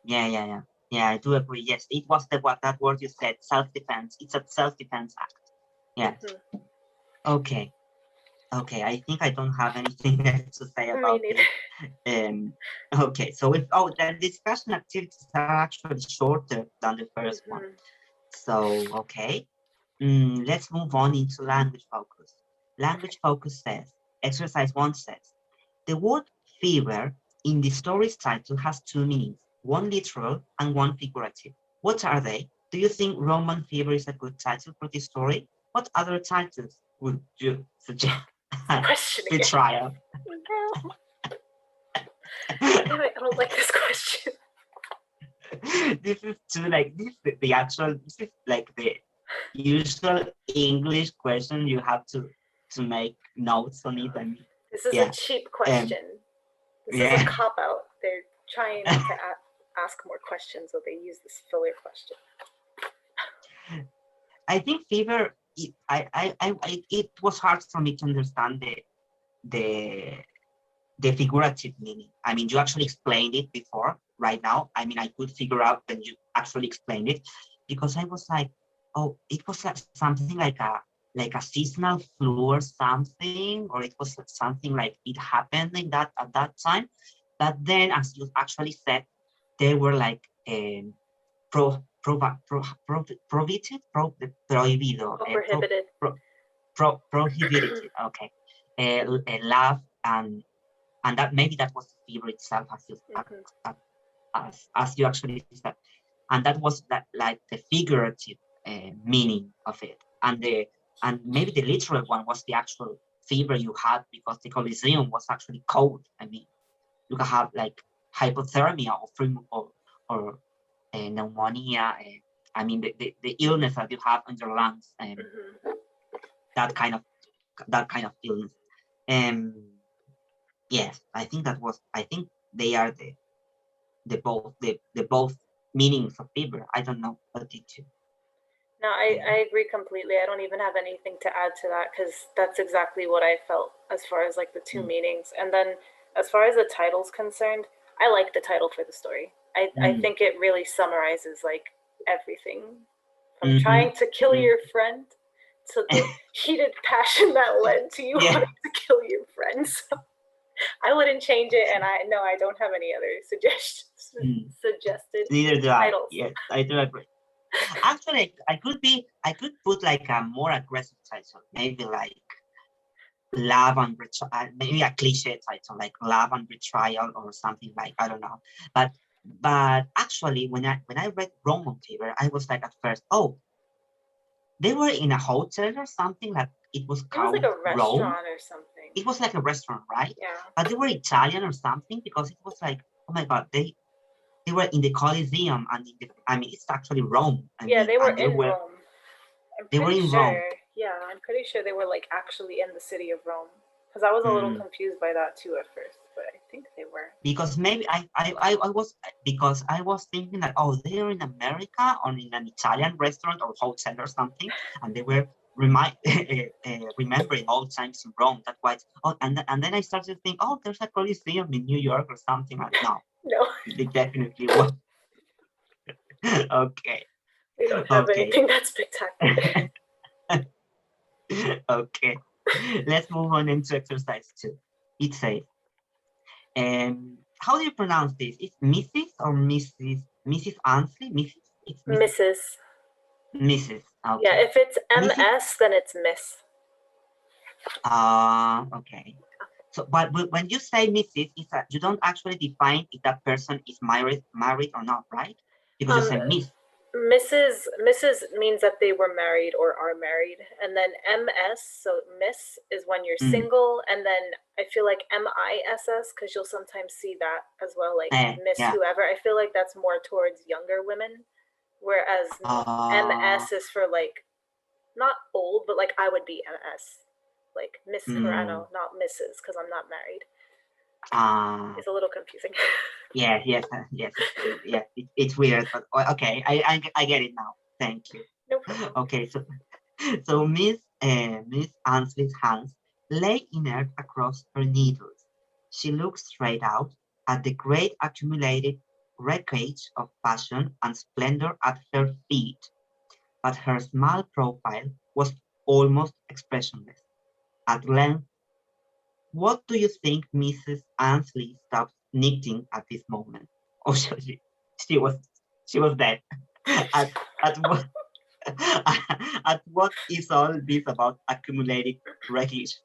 Yeah, I do agree. Yes, it was that word you said, self-defense. It's a self-defense act. Yeah. Okay, I think I don't have anything else to say about it. Okay, so the discussion activities are actually shorter than the first one. So, okay. Let's move on into language focus. Language focus says, exercise 1 says, the word fever in the story's title has 2 meanings, one literal and one figurative. What are they? Do you think Roman fever is a good title for this story? What other titles would you suggest to try out? I don't like this question. This is like the usual English question. You have to make notes on it. And this is a cheap question. This is a cop-out. They're trying to ask more questions, so they use this filler question. I think fever. It was hard for me to understand the figurative meaning. I mean, you actually explained it before. Right now, I mean, I could figure out when you actually explained it, because I was like, oh, it was like something like a seasonal flu or something, or it was something like it happened in that at that time. But then, as you actually said, they were like prohibited, prohibited. Okay, love and that maybe that was the fever itself, as you actually said, and that was that like the figurative meaning of it, and maybe the literal one was the actual fever you had, because the Coliseum was actually cold. I mean, you can have like hypothermia or pneumonia. I mean, the illness that you have in your lungs, and that kind of illness. Yes, I think they are the both meanings of fever. I don't know, what did you? No, I agree completely. I don't even have anything to add to that, because that's exactly what I felt as far as like the two meanings. And then as far as the title's concerned, I like the title for the story. I think it really summarizes like everything from trying to kill your friend to the heated passion that led to you wanting to kill your friend. So I wouldn't change it, and I don't have any other suggested Neither do titles. Yes, I do agree. Actually, I could put like a more aggressive title, maybe like love and betrayal, maybe a cliche title like love and betrayal or something, like, I don't know. But actually, when I read Roman Fever, I was like at first, oh, they were in a hotel or something, like it was called like a restaurant Rome. or something. It was like a restaurant, right? Yeah. But they were Italian or something, because it was like, oh my God, they were in the Coliseum, and I mean, it's actually Rome. They were in Rome. They were in Rome. Yeah, I'm pretty sure they were like actually in the city of Rome, because I was a little confused by that too at first, but I think they were. Because maybe I was thinking that, oh, they're in America or in an Italian restaurant or hotel or something, and they were remembering old times in Rome. That's why. And then I started to think, oh, there's a Coliseum in New York or something. Like, no, they definitely was. Okay. We don't have anything that spectacular. Okay, let's move on into exercise 2. It says, how do you pronounce this? It's Mrs. or Mrs. Mrs. Ansley? Mrs. It's Mrs. Mrs. Okay. Yeah, if it's MS, then it's Miss. Okay. So, but when you say Mrs., you don't actually define if that person is married or not, right? Because you say Miss. Mrs. means that they were married or are married, and then MS, so Miss, is when you're single, and then I feel like MISS, because you'll sometimes see that as well, like Miss whoever. I feel like that's more towards younger women, whereas MS is for like not old, but like I would be MS, like Miss Serrano, not Mrs., because I'm not married. It's a little confusing. Yes. Yeah, it's weird, but okay, I get it now. Thank you. No problem. Okay, so Miss Ansley's hands lay inert across her needles. She looked straight out at the great accumulated wreckage of passion and splendor at her feet, but her small profile was almost expressionless. At length, what do you think Mrs. Ansley stopped knitting at this moment? Oh, she was dead. At what is all this about accumulated wreckage?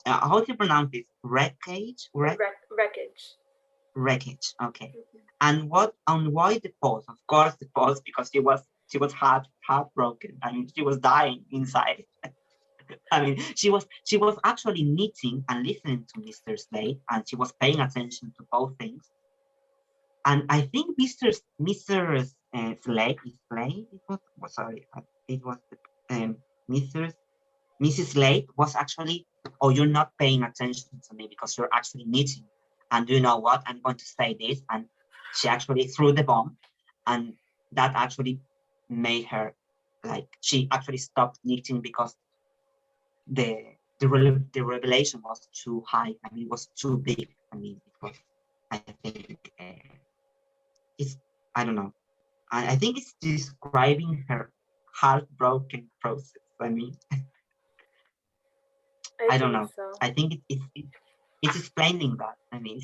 How do you pronounce this? Wreckage? Wreckage. Wreckage. Okay. And why the pause? Of course, the pause, because she was heartbroken. I mean, she was dying inside. I mean, she was actually knitting and listening to Mr. Slade, and she was paying attention to both things. And I think Mr. Slade, Mrs. Slade was actually, oh, you're not paying attention to me because you're actually knitting. And you know what? I'm going to say this, and she actually threw the bomb, and that actually made her, like, she actually stopped knitting because the revelation was too high. I mean, it was too big. I mean, it was, I think, it's, I don't know. I think it's describing her heartbroken process. I mean, I don't know. So. I think it's explaining that. I mean,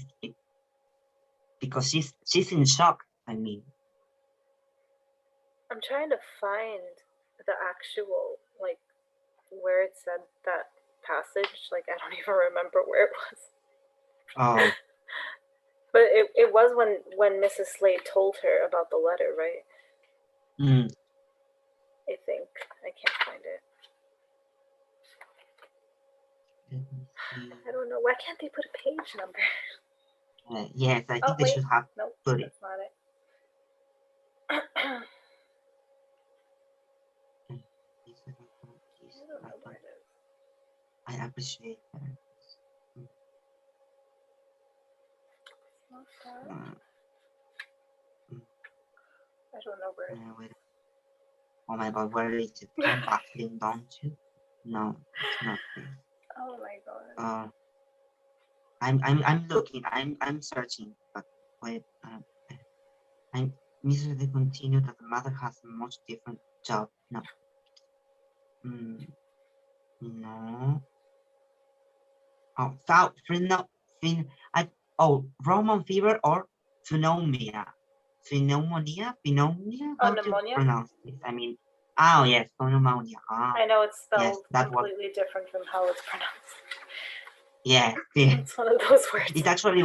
because she's in shock. I mean, I'm trying to find the actual, like, where it said that passage. Like, I don't even remember where it was. oh. But it was when Mrs. Slade told her about the letter, right? Mm. I think. I can't find it. I don't know. Why can't they put a page number? Yes, I think they should have put it. That's not it. I appreciate that. I don't know where. Oh my God, where is it? Come baffling, don't you? No, it's not this. Oh my God. I'm looking. I'm searching, but wait. I'm Mrs. They continue that the mother has a much different job. No. No. Roman fever or pneumonia. Pneumonia? How do you pronounce this? I mean, yes, pneumonia. I know it's spelled yes, that completely different from how it's pronounced. Yeah, it's one of those words. It actually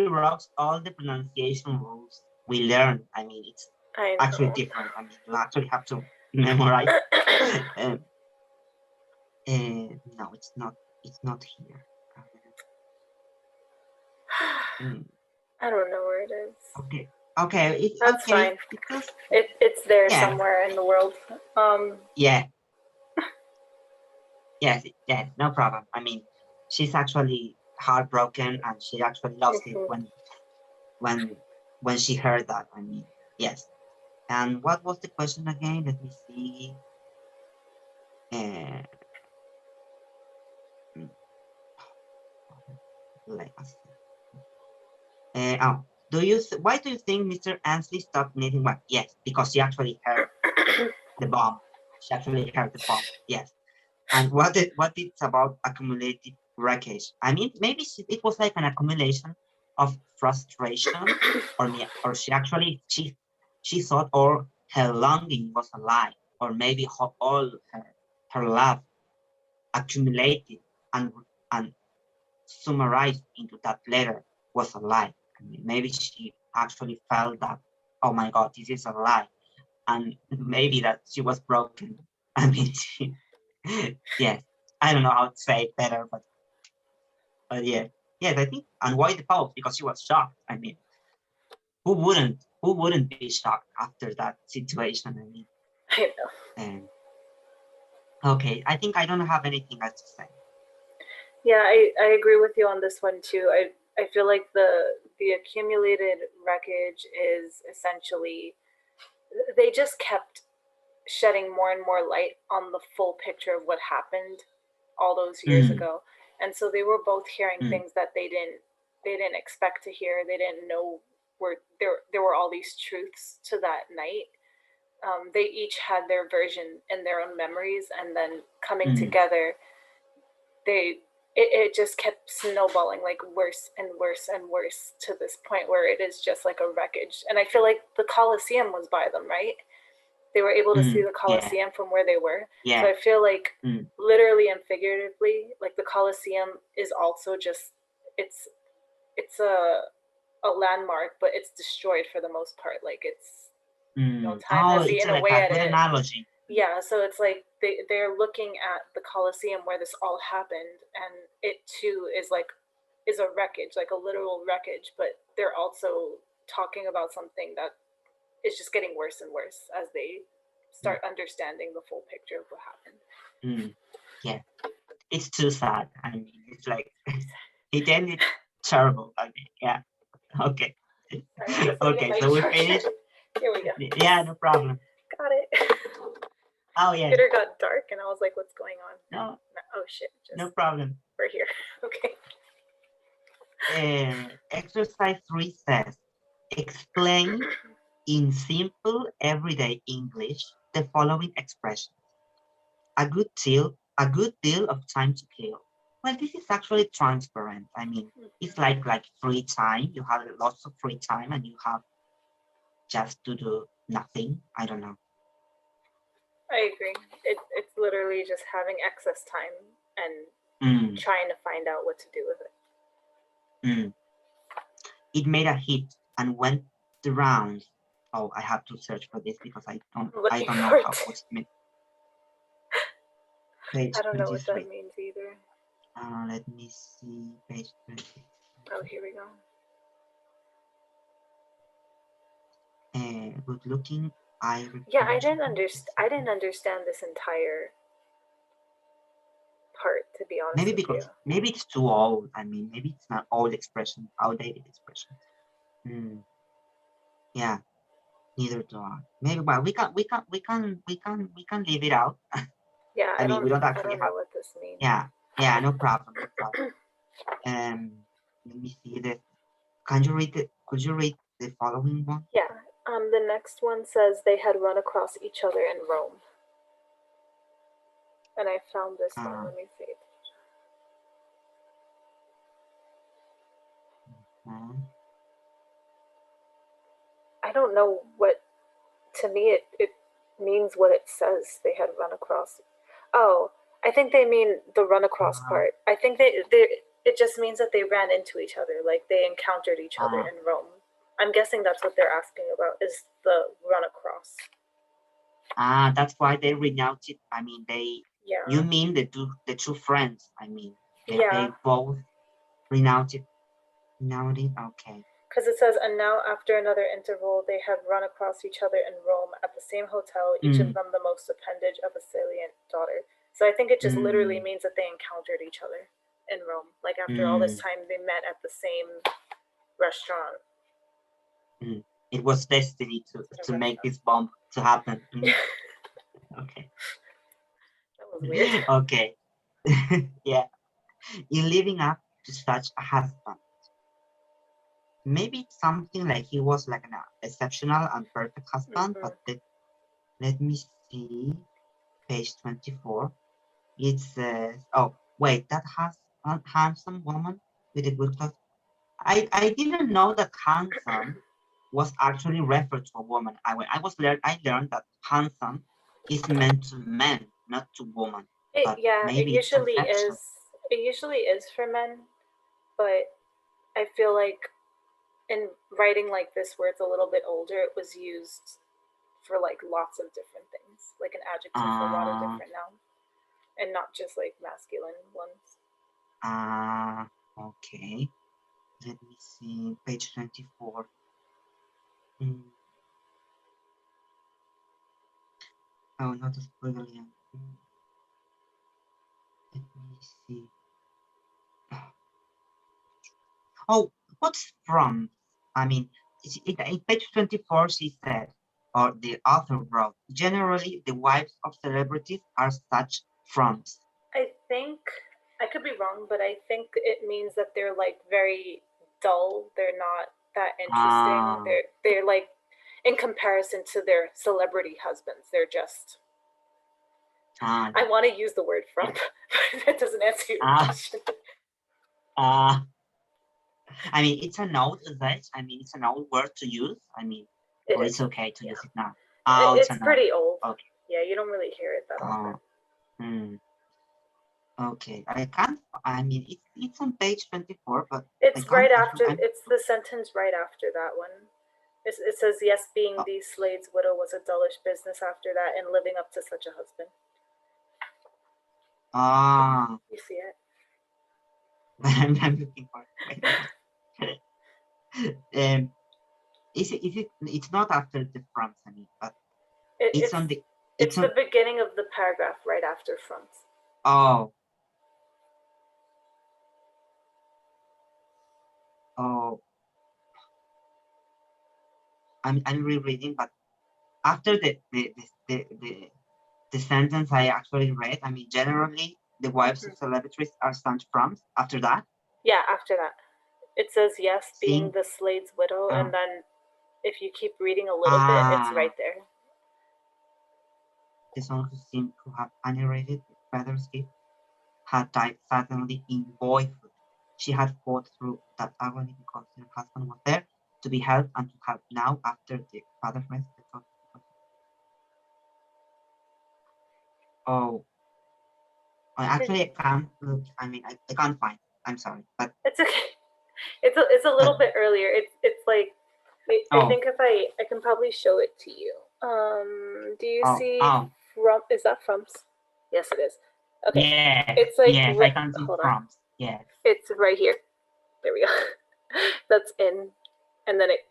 rocks all the pronunciation rules we learn. I mean, it's actually different. I mean, you actually have to memorize. No, it's not. It's not here. I don't know where it is. Okay, it's That's okay. fine. Because it's there somewhere in the world. Yeah. Yes, no problem. I mean, she's actually heartbroken, and she actually lost it when she heard that. I mean, yes. And what was the question again? Let me see. Why do you think Mr. Ansley stopped knitting? Well, yes, because she actually heard the bomb. She actually heard the bomb. Yes. And what it's about accumulated wreckage. I mean, maybe it was like an accumulation of frustration, or she thought all her longing was a lie, or maybe all her love accumulated and summarized into that letter was a lie. I mean, maybe she actually felt that, oh my God, this is a lie, and maybe that she was broken. I mean, yes, I don't know how to say it better, but yes, I think, and why the pause? Because she was shocked. I mean, who wouldn't be shocked after that situation? I mean, I know. Okay, I think I don't have anything else to say. Yeah, I agree with you on this one too. I feel like the accumulated wreckage is essentially, they just kept shedding more and more light on the full picture of what happened all those years ago. And so they were both hearing things that they didn't expect to hear. They didn't know there were all these truths to that night. They each had their version and their own memories, and then coming together, it just kept snowballing, like worse and worse and worse, to this point where it is just like a wreckage. And I feel like the Colosseum was by them, right? They were able to see the Colosseum from where they were. Yeah. So I feel like literally and figuratively, like the Colosseum is also just, it's a landmark, but it's destroyed for the most part. Like it's time has eaten away at it. Analogy. Yeah, so it's like they're looking at the Colosseum where this all happened, and it too is a wreckage, like a literal wreckage, but they're also talking about something that is just getting worse and worse as they start understanding the full picture of what happened. Yeah, it's too sad. I mean, it's like it ended terrible. I mean, yeah. Okay. Sorry, just Okay, my so we charger. finished. Here we go. Yeah, no problem. Got it. Oh yeah. Computer got dark, and I was like, "What's going on?" No, Oh shit! no problem. We're here. Okay. Exercise 3 says, explain in simple everyday English the following expression. A good deal of time to kill. Well, this is actually transparent. I mean, it's like free time. You have lots of free time and you have just to do nothing. I don't know. I agree. It's literally just having excess time and trying to find out what to do with it. It made a hit and went the rounds. Oh, I have to search for this because I don't know how what's it mean. Page I don't know 23. what that means either. Let me see page 20. Oh, here we go. Good looking. Yeah, I didn't understand this entire part, to be honest. Maybe because maybe it's too old. I mean, maybe it's not old expression, outdated expression. Yeah, neither do I. Maybe, but we can leave it out. Yeah, I mean, we don't actually know what this means. Yeah, no problem. Let me see this. Could you read the following one? Yeah. The next one says they had run across each other in Rome. And I found this one. Let me see. I don't know what. To me, it means what it says. They had run across. Oh, I think they mean the run across part. I think it just means that they ran into each other, like they encountered each other in Rome. I'm guessing that's what they're asking about, is the run across. That's why they renounced it. I mean, you mean the two friends? I mean, they both renounced it. Okay. Because it says, and now after another interval, they had run across each other in Rome at the same hotel, each of them the most appendage of a salient daughter. So I think it just literally means that they encountered each other in Rome. Like after all this time, they met at the same restaurant. It was destiny to make this bomb to happen. Okay. That was weird. Okay. Yeah. In living up to such a husband. Maybe it's something like he was like an exceptional and perfect husband, but let me see, page 24. It says, oh, wait, that has a handsome woman with a good clothes. I didn't know that handsome was actually referred to a woman. I learned that handsome is meant to men, not to women. It usually is for men, but I feel like in writing like this where it's a little bit older, it was used for like lots of different things, like an adjective for a lot of different nouns, and not just like masculine ones. Okay. Let me see, page 24. Oh, not as brilliant. Let me see. Oh, what's from? I mean, in page 24, she said, or the author wrote, generally the wives of celebrities are such fronts. I think, I could be wrong, but I think it means that they're like very dull. They're not that interesting. They're like, in comparison to their celebrity husbands, they're just. I want to use the word front, but that doesn't answer your question. I mean, it's an old it's an old word to use. I mean, it's okay to use it now. It's pretty old. Okay. Yeah, you don't really hear it that often. Okay, I mean, it's on page 24, but it's right after. It's the sentence right after that one. It says, yes, being these Slade's widow was a dullish business after that, and living up to such a husband. You see it? I'm looking for it. It's not after the front, I mean, but it's on the. It's the beginning of the paragraph right after front. Oh. I'm rereading, but after the sentence I actually read, I mean, generally the wives of celebrities are sent from after that. Yeah, after that. It says yes, being See? the Slade's widow, and then if you keep reading a little bit, it's right there. The son who seemed to have annihilated the father's gift had died suddenly in boyhood. She had fought through that agony because her husband was there to be helped and to help now after the father's death. Oh, actually, I can't look. I mean, I can't find. I'm sorry, but it's okay. It's a little bit earlier. It's like I think if I can probably show it to you. Do you see from? Is that Frumps? Yes, it is. Okay. Yeah. It's like yes, I can see Frumps. Yeah. It's right here. There we go. That's in, and then it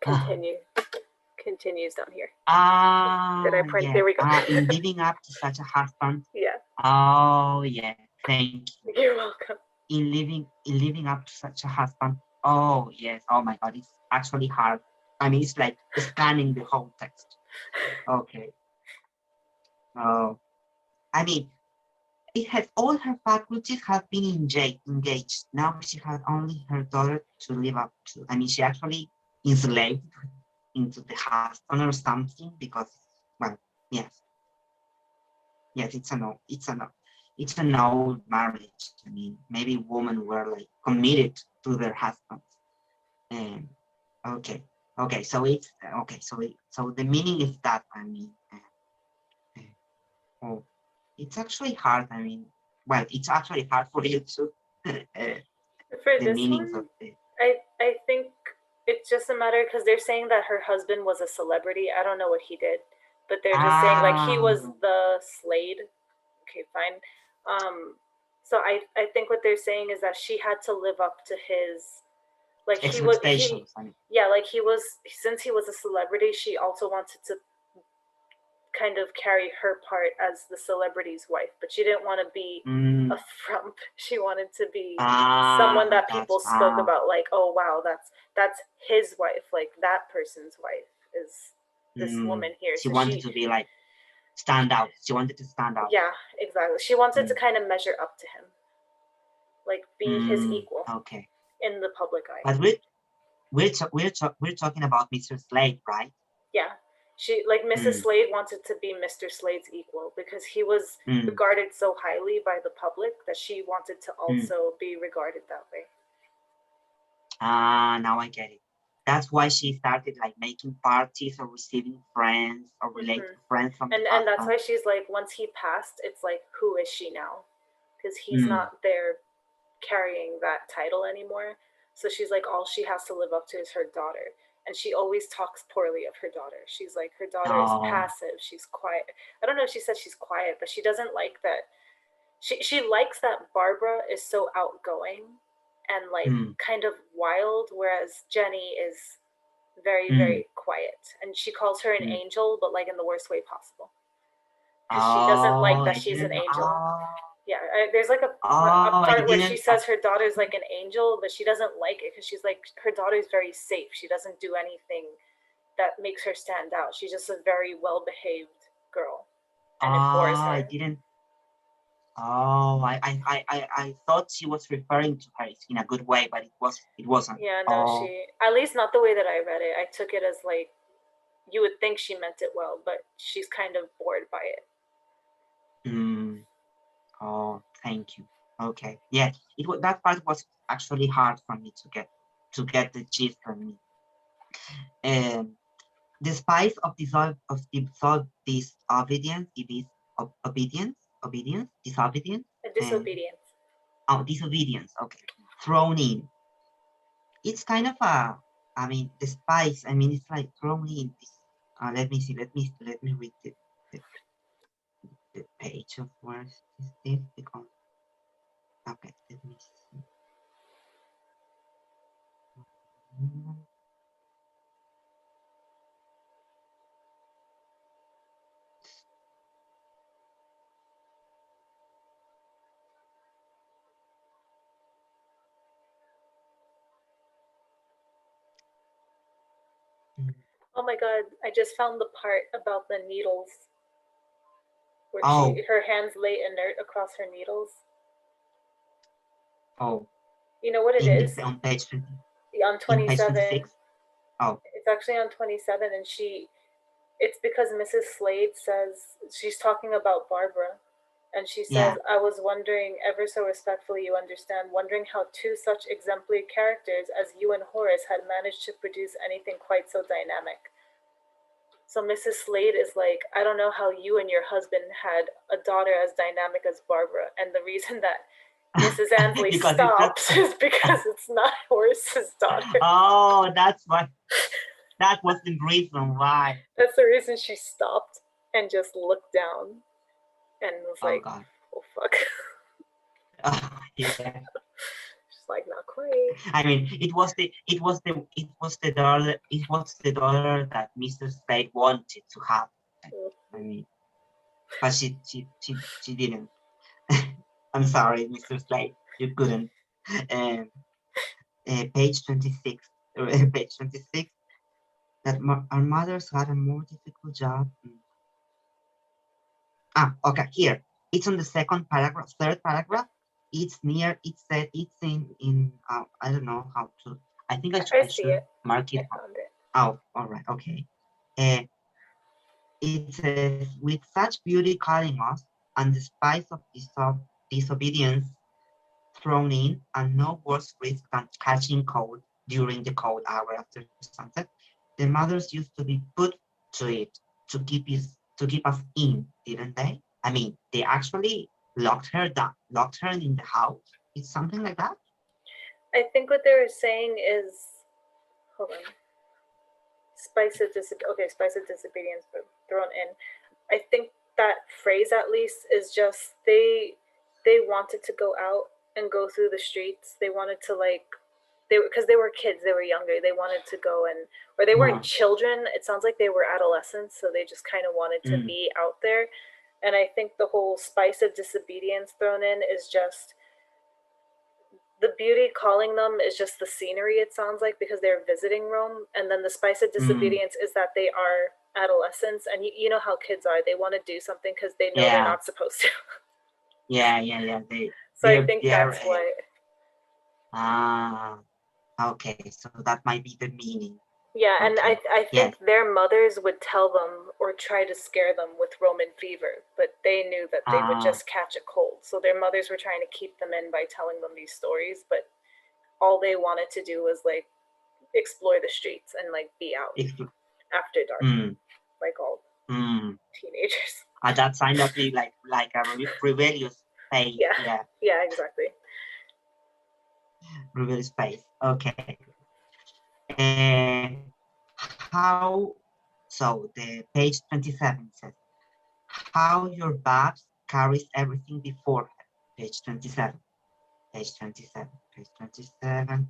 continues down here. Did I print? Yeah. There we go. In living up to such a husband. Yeah. Oh yeah. Thank you. You're welcome. In living up to such a husband. Oh yes. Oh my God. It's actually hard. I mean, it's like scanning the whole text. Okay. Oh, I mean, it has all her faculties have been engaged. Now she has only her daughter to live up to. I mean, she actually enslaved into the husband or something because, well, yes, it's an old marriage. I mean, maybe women were like committed to their husbands. And okay, so it's okay. So the meaning is that, I mean, oh, it's actually hard. I mean, well, it's actually hard for you to for the this meanings one, of it. I think it's just a matter because they're saying that her husband was a celebrity. I don't know what he did, but they're just saying like he was the Slade. Okay, fine. So I think what they're saying is that she had to live up to his like he was like he was since he was a celebrity. She also wanted to kind of carry her part as the celebrity's wife, but she didn't want to be a frump. She wanted to be someone that people spoke about, like, oh wow, that's his wife, like that person's wife is this woman here. She wanted to be like stand out. She wanted to stand out. Yeah, exactly. She wanted to kind of measure up to him, like be his equal. Okay. In the public eye. But we're talking about Mr. Slade, right? Yeah. She like Mrs. Slade wanted to be Mr. Slade's equal because he was regarded so highly by the public that she wanted to also be regarded that way. Now I get it. That's why she started like making parties or receiving friends or related friends from and that's why she's like, once he passed, it's like, who is she now? Because he's not there carrying that title anymore. So she's like, all she has to live up to is her daughter. And she always talks poorly of her daughter. She's like, her daughter is passive. She's quiet. I don't know if she said she's quiet, but she doesn't like that. She likes that Barbara is so outgoing and like kind of wild, whereas Jenny is very, very quiet. And she calls her an angel, but like in the worst way possible. Because she doesn't like that she's an angel. Yeah, there's like a part where she says her daughter's like an angel, but she doesn't like it because she's like, her daughter's very safe. She doesn't do anything that makes her stand out. She's just a very well-behaved girl, and it bores her. I thought she was referring to her in a good way, but it wasn't. Yeah, no, she at least not the way that I read it. I took it as like you would think she meant it well, but she's kind of bored by it. Oh, thank you. Okay, yeah, that part was actually hard for me to get the gist from me. Despite of disobedience, disobedience. Okay, thrown in. It's kind of I mean, despise. I mean, it's like thrown in. Let me see. Let me read the page of words is this because okay, let me see. Oh my God, I just found the part about the needles where her hands lay inert across her needles. Oh. You know what it is? On page 20. On 27. Page 26? Oh. It's actually on 27, and it's because Mrs. Slade says, she's talking about Barbara, and she says, I was wondering, ever so respectfully, you understand, wondering how two such exemplary characters as you and Horace had managed to produce anything quite so dynamic. So Mrs. Slade is like, I don't know how you and your husband had a daughter as dynamic as Barbara, and the reason that Mrs. Ansley stops is because it's not Horace's daughter. Oh, that's why. That was the reason why. That's the reason she stopped and just looked down and was like, God. oh fuck. Yeah. She's like, not quite. I mean, it was the daughter that Mr. Slade wanted to have. I mean, but she didn't. I'm sorry, Mr. Slade, you couldn't. Page 26. Page 26. That our mothers had a more difficult job. Okay, here. It's on the third paragraph. It's near, it said it's in I don't know how to, I think I should mark it. Oh, all right, okay. It says, with such beauty calling us, and the spice of disobedience thrown in, and no worse risk than catching cold during the cold hour after sunset, the mothers used to be put to it to keep us in, didn't they? I mean, they actually locked her in the house. It's something like that. I think what they were saying is, hold on. Spice of disobedience thrown in. I think that phrase at least is just they wanted to go out and go through the streets. They wanted to because they were kids, they were younger. They wanted to go or they weren't children. It sounds like they were adolescents, so they just kind of wanted to be out there. And I think the whole spice of disobedience thrown in is just the beauty calling them is just the scenery, it sounds like, because they're visiting Rome. And then the spice of disobedience is that they are adolescents. And you know how kids are. They want to do something because they know they're not supposed to. Yeah. I think that's why. Okay. So that might be the meaning. Yeah, and I think their mothers would tell them or try to scare them with Roman fever, but they knew that they would just catch a cold. So their mothers were trying to keep them in by telling them these stories, but all they wanted to do was explore the streets and be out after dark, like all teenagers. At that time, that'd be like a rebellious phase. Yeah, exactly. Rebellious phase. Okay. So the page 27 says, how your Babs carries everything before her. Page 27. Page 27. Page 27.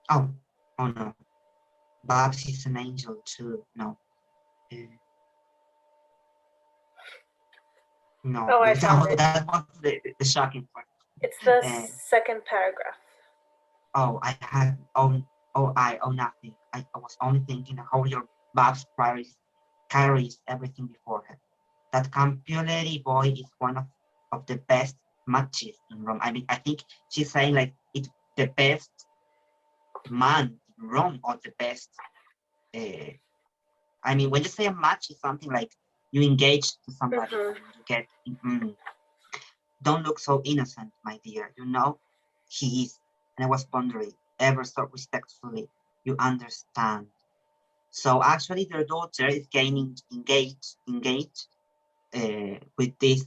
Oh no. Babs is an angel too. No. No. Oh, I found it. That was the shocking part. It's the second paragraph. Oh, I had nothing. I was only thinking how your Babs carries everything before her. That Campioleri boy is one of the best matches in Rome. I mean, I think she's saying it's the best man in Rome or the best. I mean, when you say a match, it's something like you engage to somebody. You get. Don't look so innocent, my dear. You know he is. And I was wondering, ever so respectfully, you understand. So actually, their daughter is getting engaged with this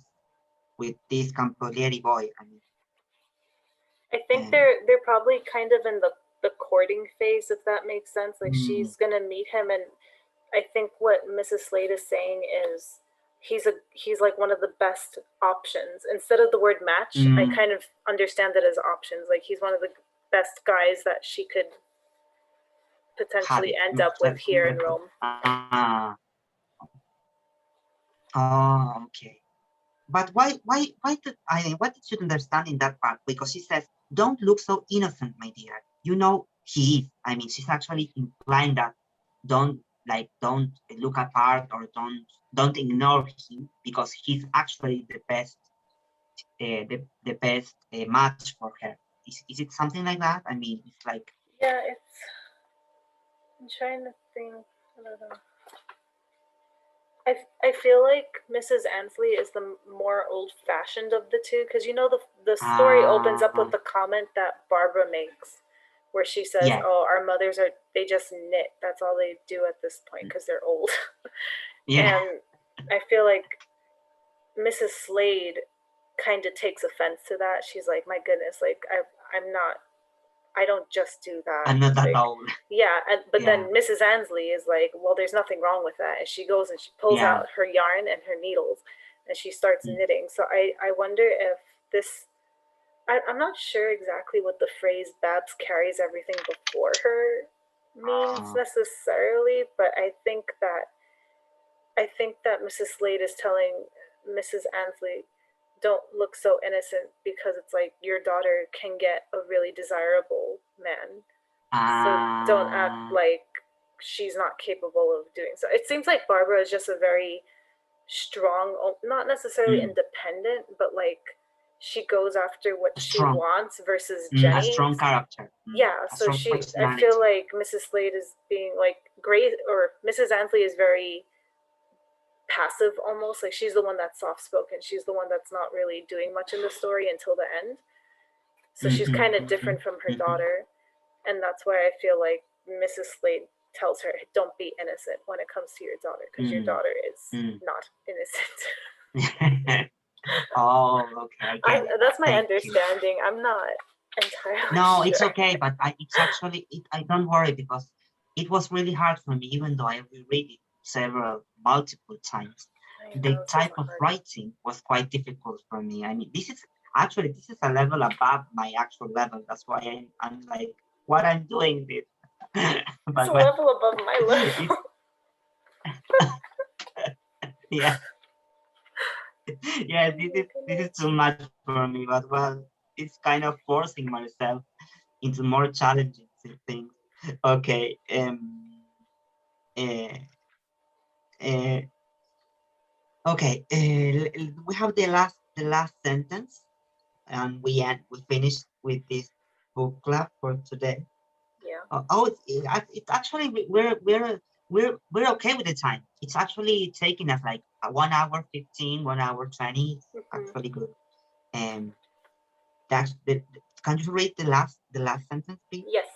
Campolieri boy. I think they're probably kind of in the courting phase, if that makes sense. She's gonna meet him, and I think what Mrs. Slade is saying is he's like one of the best options. Instead of the word match, I kind of understand it as options. He's one of the best guys that she could potentially end up with here in Rome. Oh, okay. But why did what did you understand in that part? Because she says, "Don't look so innocent, my dear. You know he is." I mean, she's actually implying that don't look apart or don't ignore him, because he's actually the best match for her. Is it something like that? I mean, it's like, yeah, I'm trying to think. I don't know. I feel like Mrs. Ansley is the more old-fashioned of the two, because the story opens up with the comment that Barbara makes, where she says, yeah. "Oh, our mothers they just knit. That's all they do at this point because they're old." Yeah. And I feel like Mrs. Slade kind of takes offense to that. She's like, "My goodness, like I don't just do that. I'm not that like, old." Yeah, but then Mrs. Ansley is like, "Well, there's nothing wrong with that." And she goes and she pulls out her yarn and her needles and she starts knitting. So I wonder if this, I'm not sure exactly what the phrase "Babs carries everything before her" means necessarily, but I think that Mrs. Slade is telling Mrs. Ansley, "Don't look so innocent, because it's like your daughter can get a really desirable man. So don't act like she's not capable of doing so." It seems like Barbara is just a very strong, not necessarily independent, but like she goes after what she wants versus Jenny. A strong character. Yeah, so I feel like Mrs. Slade is being like great, or Mrs. Ansley is very passive almost, like she's the one that's soft-spoken, she's the one that's not really doing much in the story until the end, so she's kind of different from her daughter, and that's why I feel like Mrs. Slade tells her, "Don't be innocent when it comes to your daughter, because your daughter is not innocent." Oh, okay. That's my understanding. I'm not entirely No, sure. it's okay, but it's actually, I don't worry, because it was really hard for me, even though I reread it multiple times. The type of writing was quite difficult for me. I mean, this is a level above my actual level. That's why I'm like, what I'm doing this. It's a level above my level. Yeah. Yeah, this is too much for me, but well, it's kind of forcing myself into more challenging things. Okay. Okay. We have the last sentence, and we finish with this book club for today. Yeah. It's actually we're okay with the time. It's actually taking us like 1 hour 15, 1 hour 20. It's actually good. That's can you read the last sentence, please? Yes.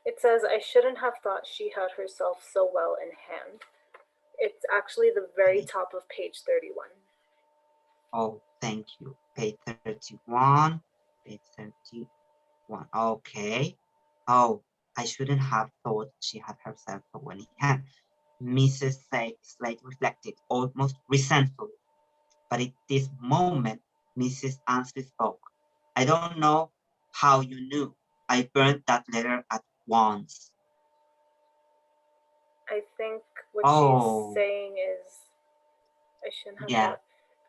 It says, "I shouldn't have thought she had herself so well in hand." It's actually the very top of page 31. Oh, thank you. Page 31. Page 31. Okay. Oh, I shouldn't have thought she had herself so well in hand. Mrs. Slade reflected, almost resentfully. But at this moment, Mrs. Ansley spoke. "I don't know how you knew. I burned that letter at once." I think what she's saying is, I shouldn't have thought.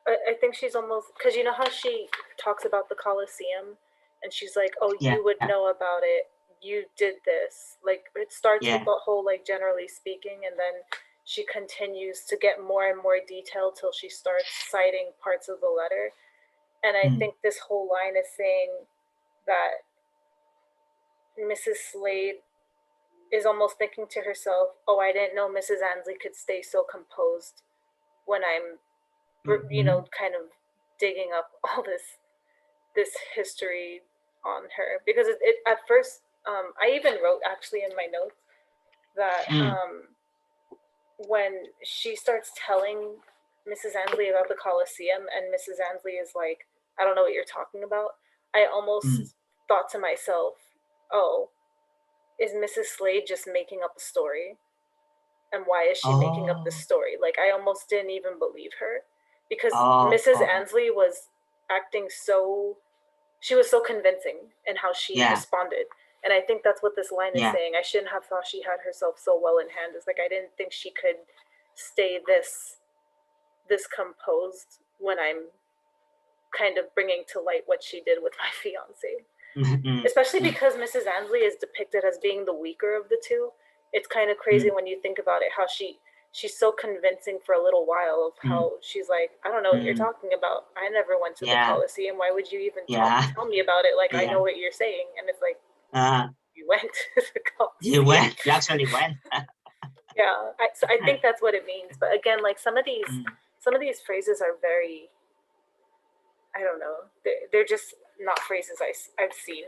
I think she's almost, because you know how she talks about the Colosseum, and she's like, "Oh, you would know about it. You did this." Like, it starts with the whole, like, generally speaking, and then she continues to get more and more detailed till she starts citing parts of the letter. And I think this whole line is saying that Mrs. Slade is almost thinking to herself, "Oh, I didn't know Mrs. Ansley could stay so composed when I'm, kind of digging up all this history on her." Because it at first, I even wrote actually in my notes that when she starts telling Mrs. Ansley about the Colosseum, and Mrs. Ansley is like, "I don't know what you're talking about," I almost thought to myself, "Oh, is Mrs. Slade just making up a story? And why is she making up this story?" Like, I almost didn't even believe her, because Mrs. Ansley was acting she was so convincing in how she responded. And I think that's what this line is Yeah. saying. I shouldn't have thought she had herself so well in hand. It's like, I didn't think she could stay this composed when I'm kind of bringing to light what she did with my fiance. Especially because Mrs. Annesley is depicted as being the weaker of the two. It's kind of crazy when you think about it, how she's so convincing for a little while of how she's like, I don't know what you're talking about. I never went to the Colosseum. Why would you even tell me about it? Like, I know what you're saying. And it's like, you went to the Colosseum. You went. You actually went. Yeah. So I think that's what it means. But again, like some of these phrases are very, I don't know. They're just not phrases I've seen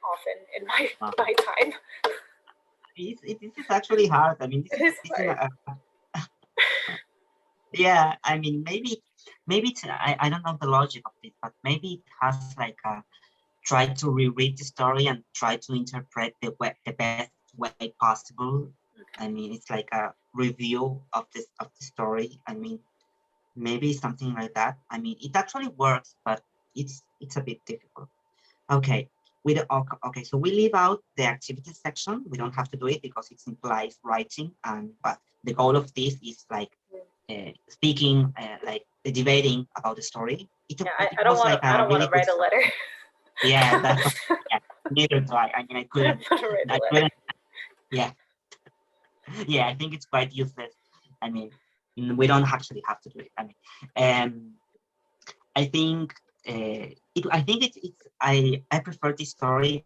often in my time. It is actually hard. I mean, this is hard. Yeah, I mean, maybe it's, I don't know the logic of it, but maybe it has like try to reread the story and try to interpret the best way possible. I mean, it's like a review of the story. I mean, maybe something like that. I mean, it actually works, but it's a bit difficult. Okay. Okay, so we leave out the activities section. We don't have to do it because it implies writing, but the goal of this is like speaking, like debating about the story. I don't want to write a letter. Yeah, that's neither do I. I mean, I couldn't. Yeah, yeah. I think it's quite useless. I mean, we don't actually have to do it. I mean, I think I prefer this story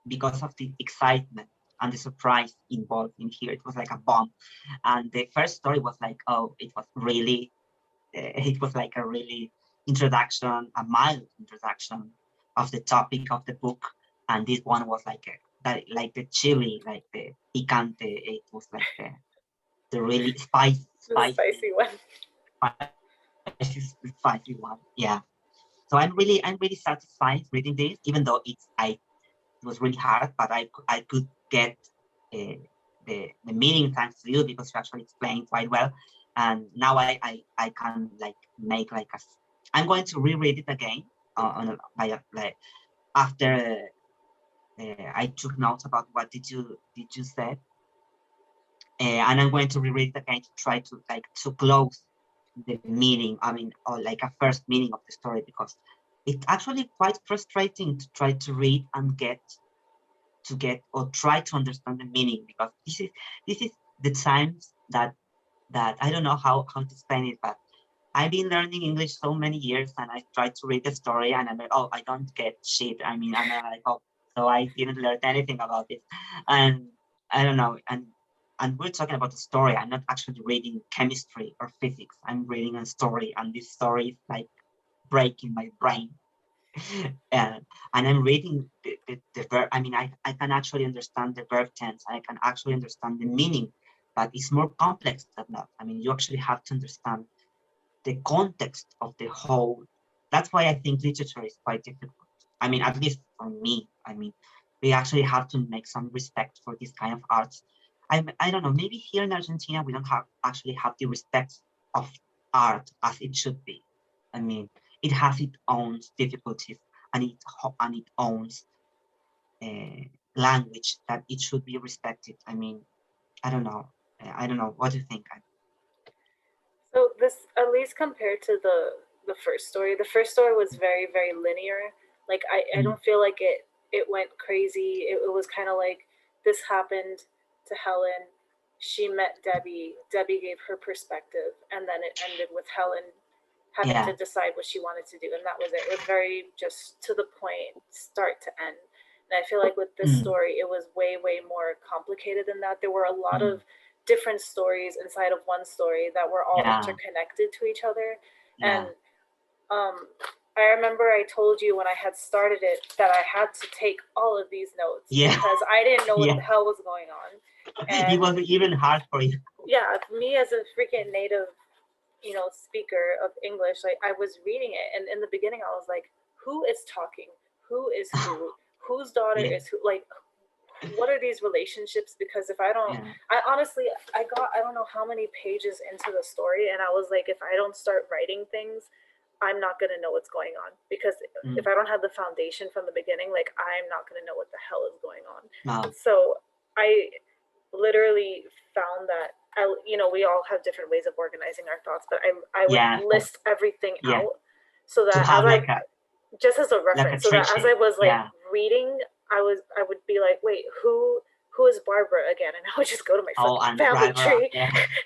because of the excitement and the surprise involved in here. It was like a bomb, and the first story was like, oh, it was like a really introduction, a mild introduction of the topic of the book, and this one was like the chili, like the picante. It was like the really spicy one. Spicy one, yeah. So I'm really satisfied reading this, even though it was really hard, but I could get the meaning thanks to you because you actually explained quite well. And now I can like make like I'm going to reread it again after I took notes about what did you say, and I'm going to reread it again to try to like to close the meaning. I mean, or like a first meaning of the story, because it's actually quite frustrating to try to read and get or try to understand the meaning, because this is the times that I don't know how to explain it, but I've been learning English so many years, and I try to read the story and I'm like, oh, I don't get shit. I mean, I'm like, oh, so I didn't learn anything about it. And I don't know. And we're talking about the story. I'm not actually reading chemistry or physics. I'm reading a story, and this story is like breaking my brain. And I'm reading the verb. I mean, I can actually understand the verb tense. I can actually understand the meaning, but it's more complex than that. I mean, you actually have to understand the context of the whole. That's why I think literature is quite difficult. I mean, at least for me. I mean, we actually have to make some respect for this kind of arts. I don't know, maybe here in Argentina, we don't actually have the respect of art as it should be. I mean, it has its own difficulties, and it owns language that it should be respected. I mean, I don't know. What do you think? So this, at least compared to the first story was very, very linear. Like I don't feel like it went crazy. It was kind of like, this happened to Helen. She met Debbie. Debbie gave her perspective, and then it ended with Helen having to decide what she wanted to do, and that was it. It was very just to the point, start to end. And I feel like with this story, it was way, way more complicated than that. There were a lot of different stories inside of one story that were all interconnected to each other. And I remember I told you when I had started it that I had to take all of these notes because I didn't know what the hell was going on. And it was even hard for you. Yeah, me as a freaking native, speaker of English, like I was reading it, and in the beginning I was like, who is talking? Who is who? Whose daughter is who? Like, what are these relationships? Because if I don't, I honestly, I don't know how many pages into the story, and I was like, if I don't start writing things, I'm not going to know what's going on, because if I don't have the foundation from the beginning, like, I'm not going to know what the hell is going on. No. So I literally found that, we all have different ways of organizing our thoughts, but I would list everything out, so that to have just as a reference, so that as I was like reading, I would be like, wait, who is Barbara again? And I would just go to my fucking family tree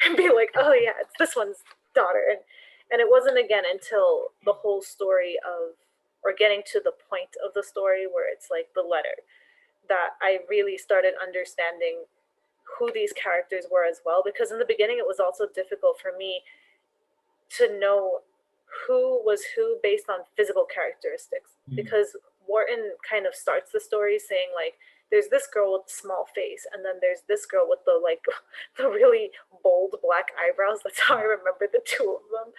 and be like, oh yeah, it's this one's daughter. And it wasn't again until the whole story or getting to the point of the story where it's like the letter, that I really started understanding who these characters were as well. Because in the beginning, it was also difficult for me to know who was who based on physical characteristics, because Wharton kind of starts the story saying, like, there's this girl with a small face, and then there's this girl with the the really bold black eyebrows. That's how I remember the two of them.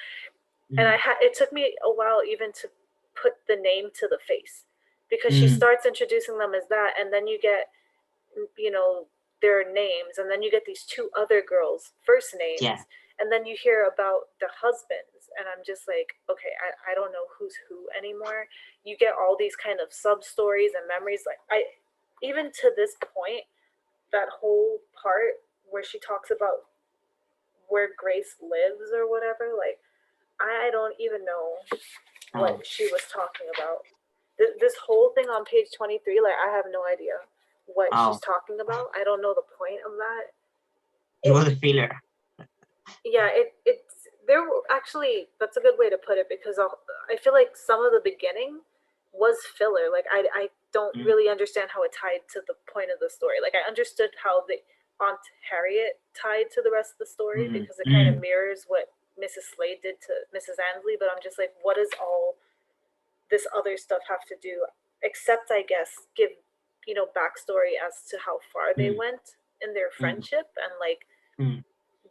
And it took me a while even to put the name to the face, because she starts introducing them as that, and then you get, their names, and then you get these two other girls' first names, and then you hear about the husbands, and I'm just like, okay, I don't know who's who anymore. You get all these kind of sub stories and memories. Like, even to this point, that whole part where she talks about where Grace lives or whatever, like, I don't even know what she was talking about. This whole thing on page 23, like, I have no idea what she's talking about. I don't know the point of that. It was a filler. Yeah, it's there. Actually, that's a good way to put it, because I feel like some of the beginning was filler. Like, I don't really understand how it tied to the point of the story. Like, I understood how the Aunt Harriet tied to the rest of the story, because it kind of mirrors what Mrs. Slade did to Mrs. Annesley, but I'm just like, what does all this other stuff have to do, except, I guess, give backstory as to how far they went in their friendship, and like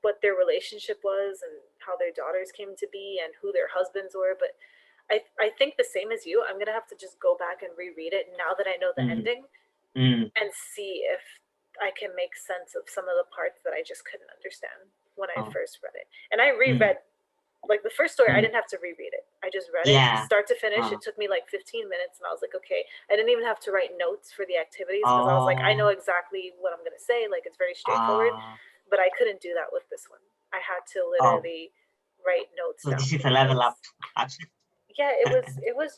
what their relationship was, and how their daughters came to be, and who their husbands were. But I think the same as you, I'm gonna have to just go back and reread it now that I know the ending, and see if I can make sense of some of the parts that I just couldn't understand when I first read it. And I reread like the first story. I didn't have to reread it. I just read it start to finish. It took me like 15 minutes, and I was like, okay. I didn't even have to write notes for the activities, because I was like, I know exactly what I'm gonna say. Like, it's very straightforward. But I couldn't do that with this one. I had to literally write notes down. This is a level up, actually. Yeah, it was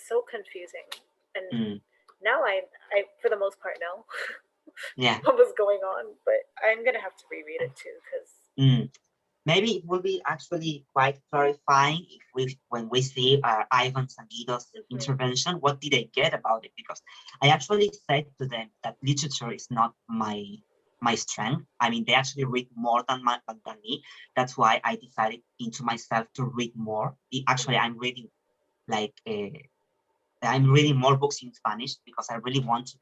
so confusing. And now I for the most part know what was going on, but I'm gonna have to reread it too, because maybe it will be actually quite clarifying when we see Ivan's and Guido's intervention, what did they get about it? Because I actually said to them that literature is not my strength. I mean, they actually read more than me. That's why I decided into myself to read more. Actually, I'm reading I'm reading more books in Spanish, because I really want to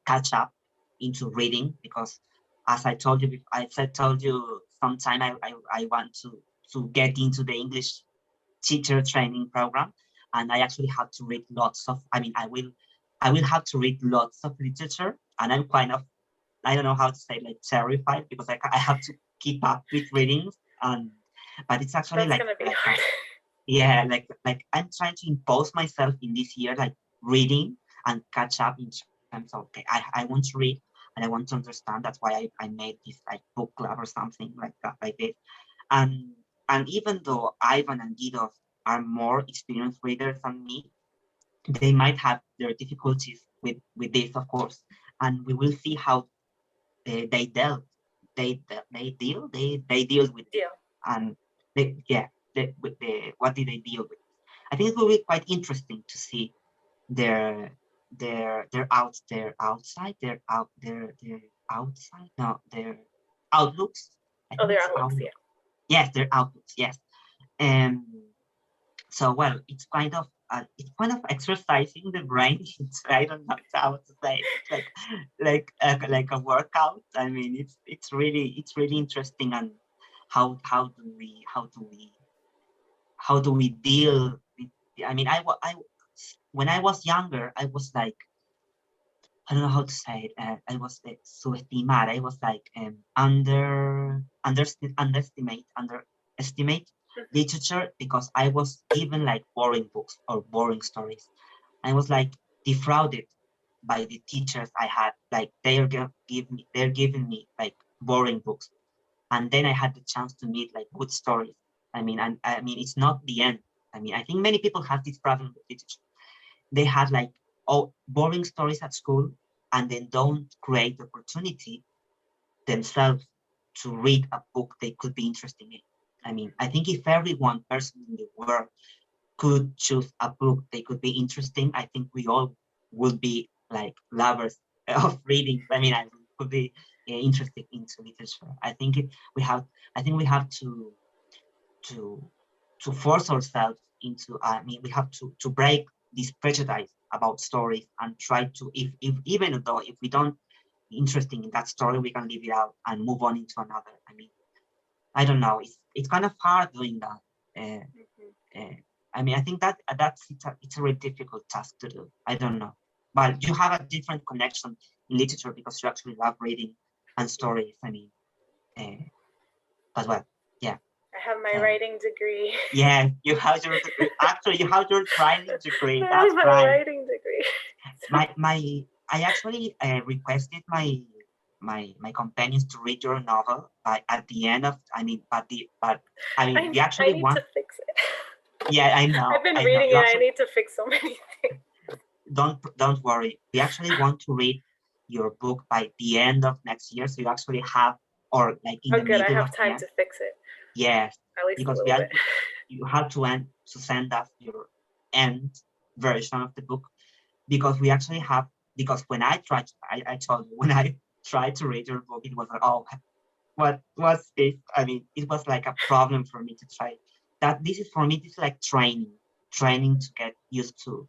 catch up into reading, because as I told you, sometime I want to get into the English teacher training program, and I actually have to read lots of. I mean, I will have to read lots of literature, and I'm kind of, I don't know how to say, like, terrified, because I have to keep up with readings, but it's actually that's gonna be hard. Yeah, like I'm trying to impose myself in this year, like reading and catch up in terms of, okay, I want to read and I want to understand. That's why I made this like book club or something like that, like this. And even though Ivan and Guido are more experienced readers than me, they might have their difficulties with this, of course. And we will see how they deal with it. And what did they deal with? I think it will be quite interesting to see their outlooks. Their outlooks, yeah. Yes, their outlooks, yes. So, well, it's kind of exercising the brain. I don't know how to say it. like a workout. I mean, it's really interesting. And how do we deal with? I mean, I when I was younger, I was like, I don't know how to say it. I was subestimar. I was like underestimate literature because I was given like boring books or boring stories. I was like defrauded by the teachers I had. Like they're giving me like boring books, and then I had the chance to meet like good stories. I mean, and I mean, it's not the end. I mean, I think many people have this problem with literature. They had like boring stories at school, and then don't create the opportunity themselves to read a book they could be interested in. I mean, I think if every one person in the world could choose a book they could be interesting, I think we all would be like lovers of reading. I mean, I could be interested into literature. I think we have to force ourselves into. I mean, we have to break this prejudice about stories and try to, if even though if we don't interesting in that story, we can leave it out and move on into another. I mean, I don't know. It's kind of hard doing that. I mean, I think it's a really difficult task to do. I don't know, but you have a different connection in literature because you actually love reading and stories. I mean, but well, yeah. I have my writing degree. Yeah, you have your degree. Actually, you have your writing degree. I That's have my right. writing degree. I actually requested my companions to read your novel at the end of. I mean, we actually want to fix it. Yeah, I know. I've been reading it. I need to fix so many things. Don't worry. We actually want to read your book by the end of next year, so you actually have, or like in the middle I have of time to fix it. Yes, at least because you have to send us your end version of the book, because we actually have, because when I tried, I told you, when I tried to read your book, it was like, oh, what was this? I mean, it was like a problem for me to try. That this is for me, this is like training to get used to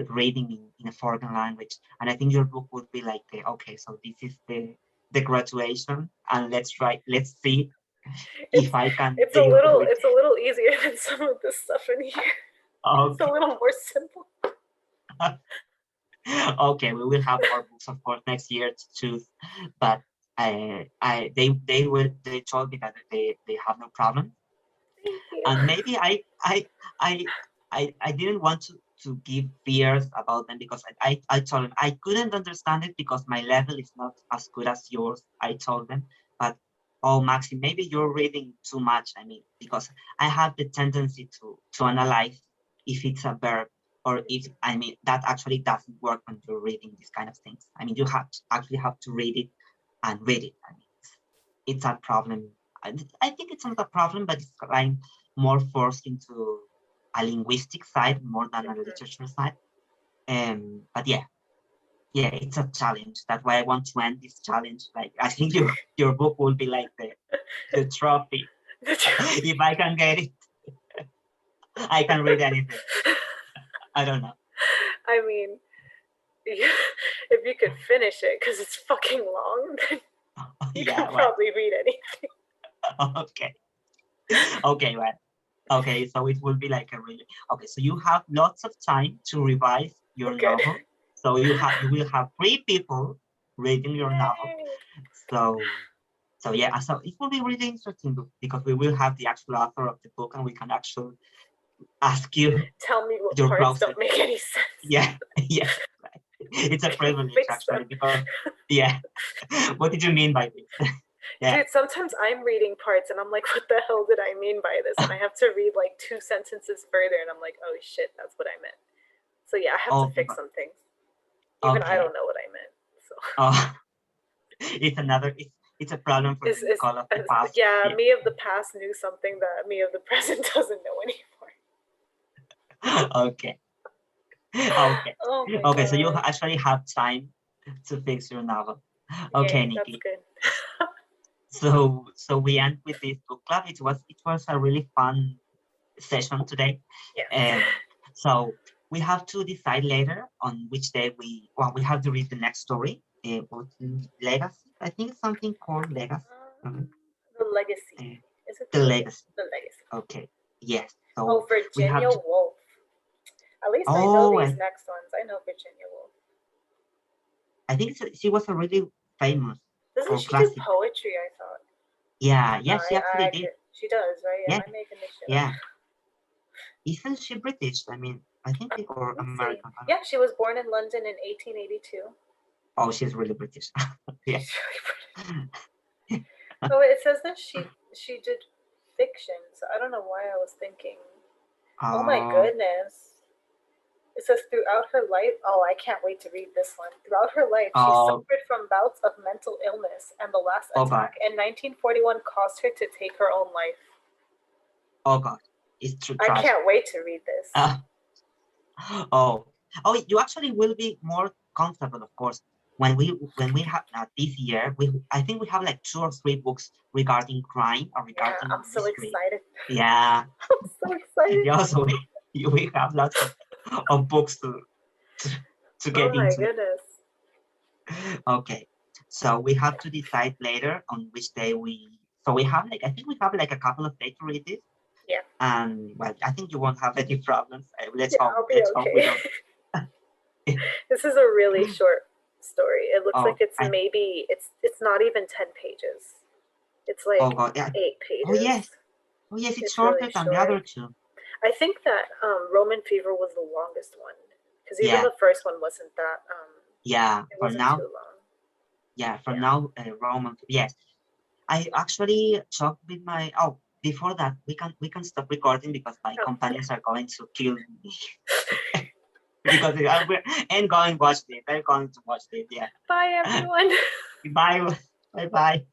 reading in a foreign language. And I think your book would be like, okay, so this is the graduation, and let's see if I can. It's a little easier than some of the stuff in here. Okay. It's a little more simple. Okay, we will have more books, of course, next year to choose, but they told me that they have no problem. And maybe I didn't want to give fears about them, because I told them I couldn't understand it because my level is not as good as yours. I told them, but oh, Maxi, maybe you're reading too much. I mean, because I have the tendency to analyze if it's a verb, or if, I mean, that actually doesn't work when you're reading these kind of things. I mean, you actually have to read it and read it. I mean, it's a problem. I think it's not a problem, but it's like more forced into a linguistic side more than a literature side. But yeah, it's a challenge. That's why I want to end this challenge. Like, I think your book will be like the trophy. If I can get it, I can read anything. I don't know. I mean, if you could finish it, because it's fucking long, then you can probably read anything. Okay, well. Okay, so it will be like a really, okay, so you have lots of time to revise your novel. So you will have 3 people reading your novel. So yeah, so it will be really interesting because we will have the actual author of the book, and we can actually ask you. Tell me what parts don't make any sense. Yeah, right. It's a privilege actually, because what did you mean by this? Yeah. Dude, sometimes I'm reading parts and I'm like, what the hell did I mean by this? And I have to read like 2 sentences further, and I'm like, oh shit, that's what I meant. So yeah, I have to fix some things. Even I don't know what I meant. So it's a problem for the call of the past. Yeah, me of the past knew something that me of the present doesn't know anymore. Okay. Oh okay, so you actually have time to fix your novel. Okay, Nikki. That's good. So we end with this book club. It was a really fun session today. Yeah. So we have to decide later on which day we have to read the next story. Legacy. I think it's something called Legacy. The Legacy. Is it the Legacy? The Legacy. Okay. Yes. So Virginia Woolf. At least I know these next ones. I know Virginia Woolf. I think she was a really famous. Doesn't she do poetry, I thought? Yeah, she actually did. She does, right? Yeah. Am I making this shit Yeah. up? Isn't she British? I mean, I think or Let's see. American. Yeah, she was born in London in 1882. Oh, she's really British. Yeah. She's really pretty. Oh, it says that she did fiction, so I don't know why I was thinking. Oh my goodness. It says throughout her life, oh, I can't wait to read this one. Throughout her life, she suffered from bouts of mental illness, and the last attack in 1941 caused her to take her own life. Oh God, it's true. I can't wait to read this. Oh, you actually will be more comfortable, of course, when we have this year. I think we have like 2 or 3 books regarding crime or regarding. Yeah, I'm so excited. Yeah, I'm so excited. Yeah, so we have lots of books to get into. Oh my goodness. Okay, so we have to decide later on which day we. So we have I think we have a couple of days to read this. Yeah. And well, I think you won't have any problems. Let's hope. I'll be okay. This is a really short story. It looks like it's maybe it's not even 10 pages. It's like 8 pages. Oh yes. Oh yes, it's shorter really than the other 2. I think that Roman Fever was the longest one, because even the first one wasn't that. Yeah, it wasn't too long. Yeah, for now, Roman. Yes, I actually talked with my. Oh, before that, we can stop recording because my companions are going to kill me. Because I'm going to watch it. I'm going to watch it. Yeah. Bye everyone. Bye. Bye.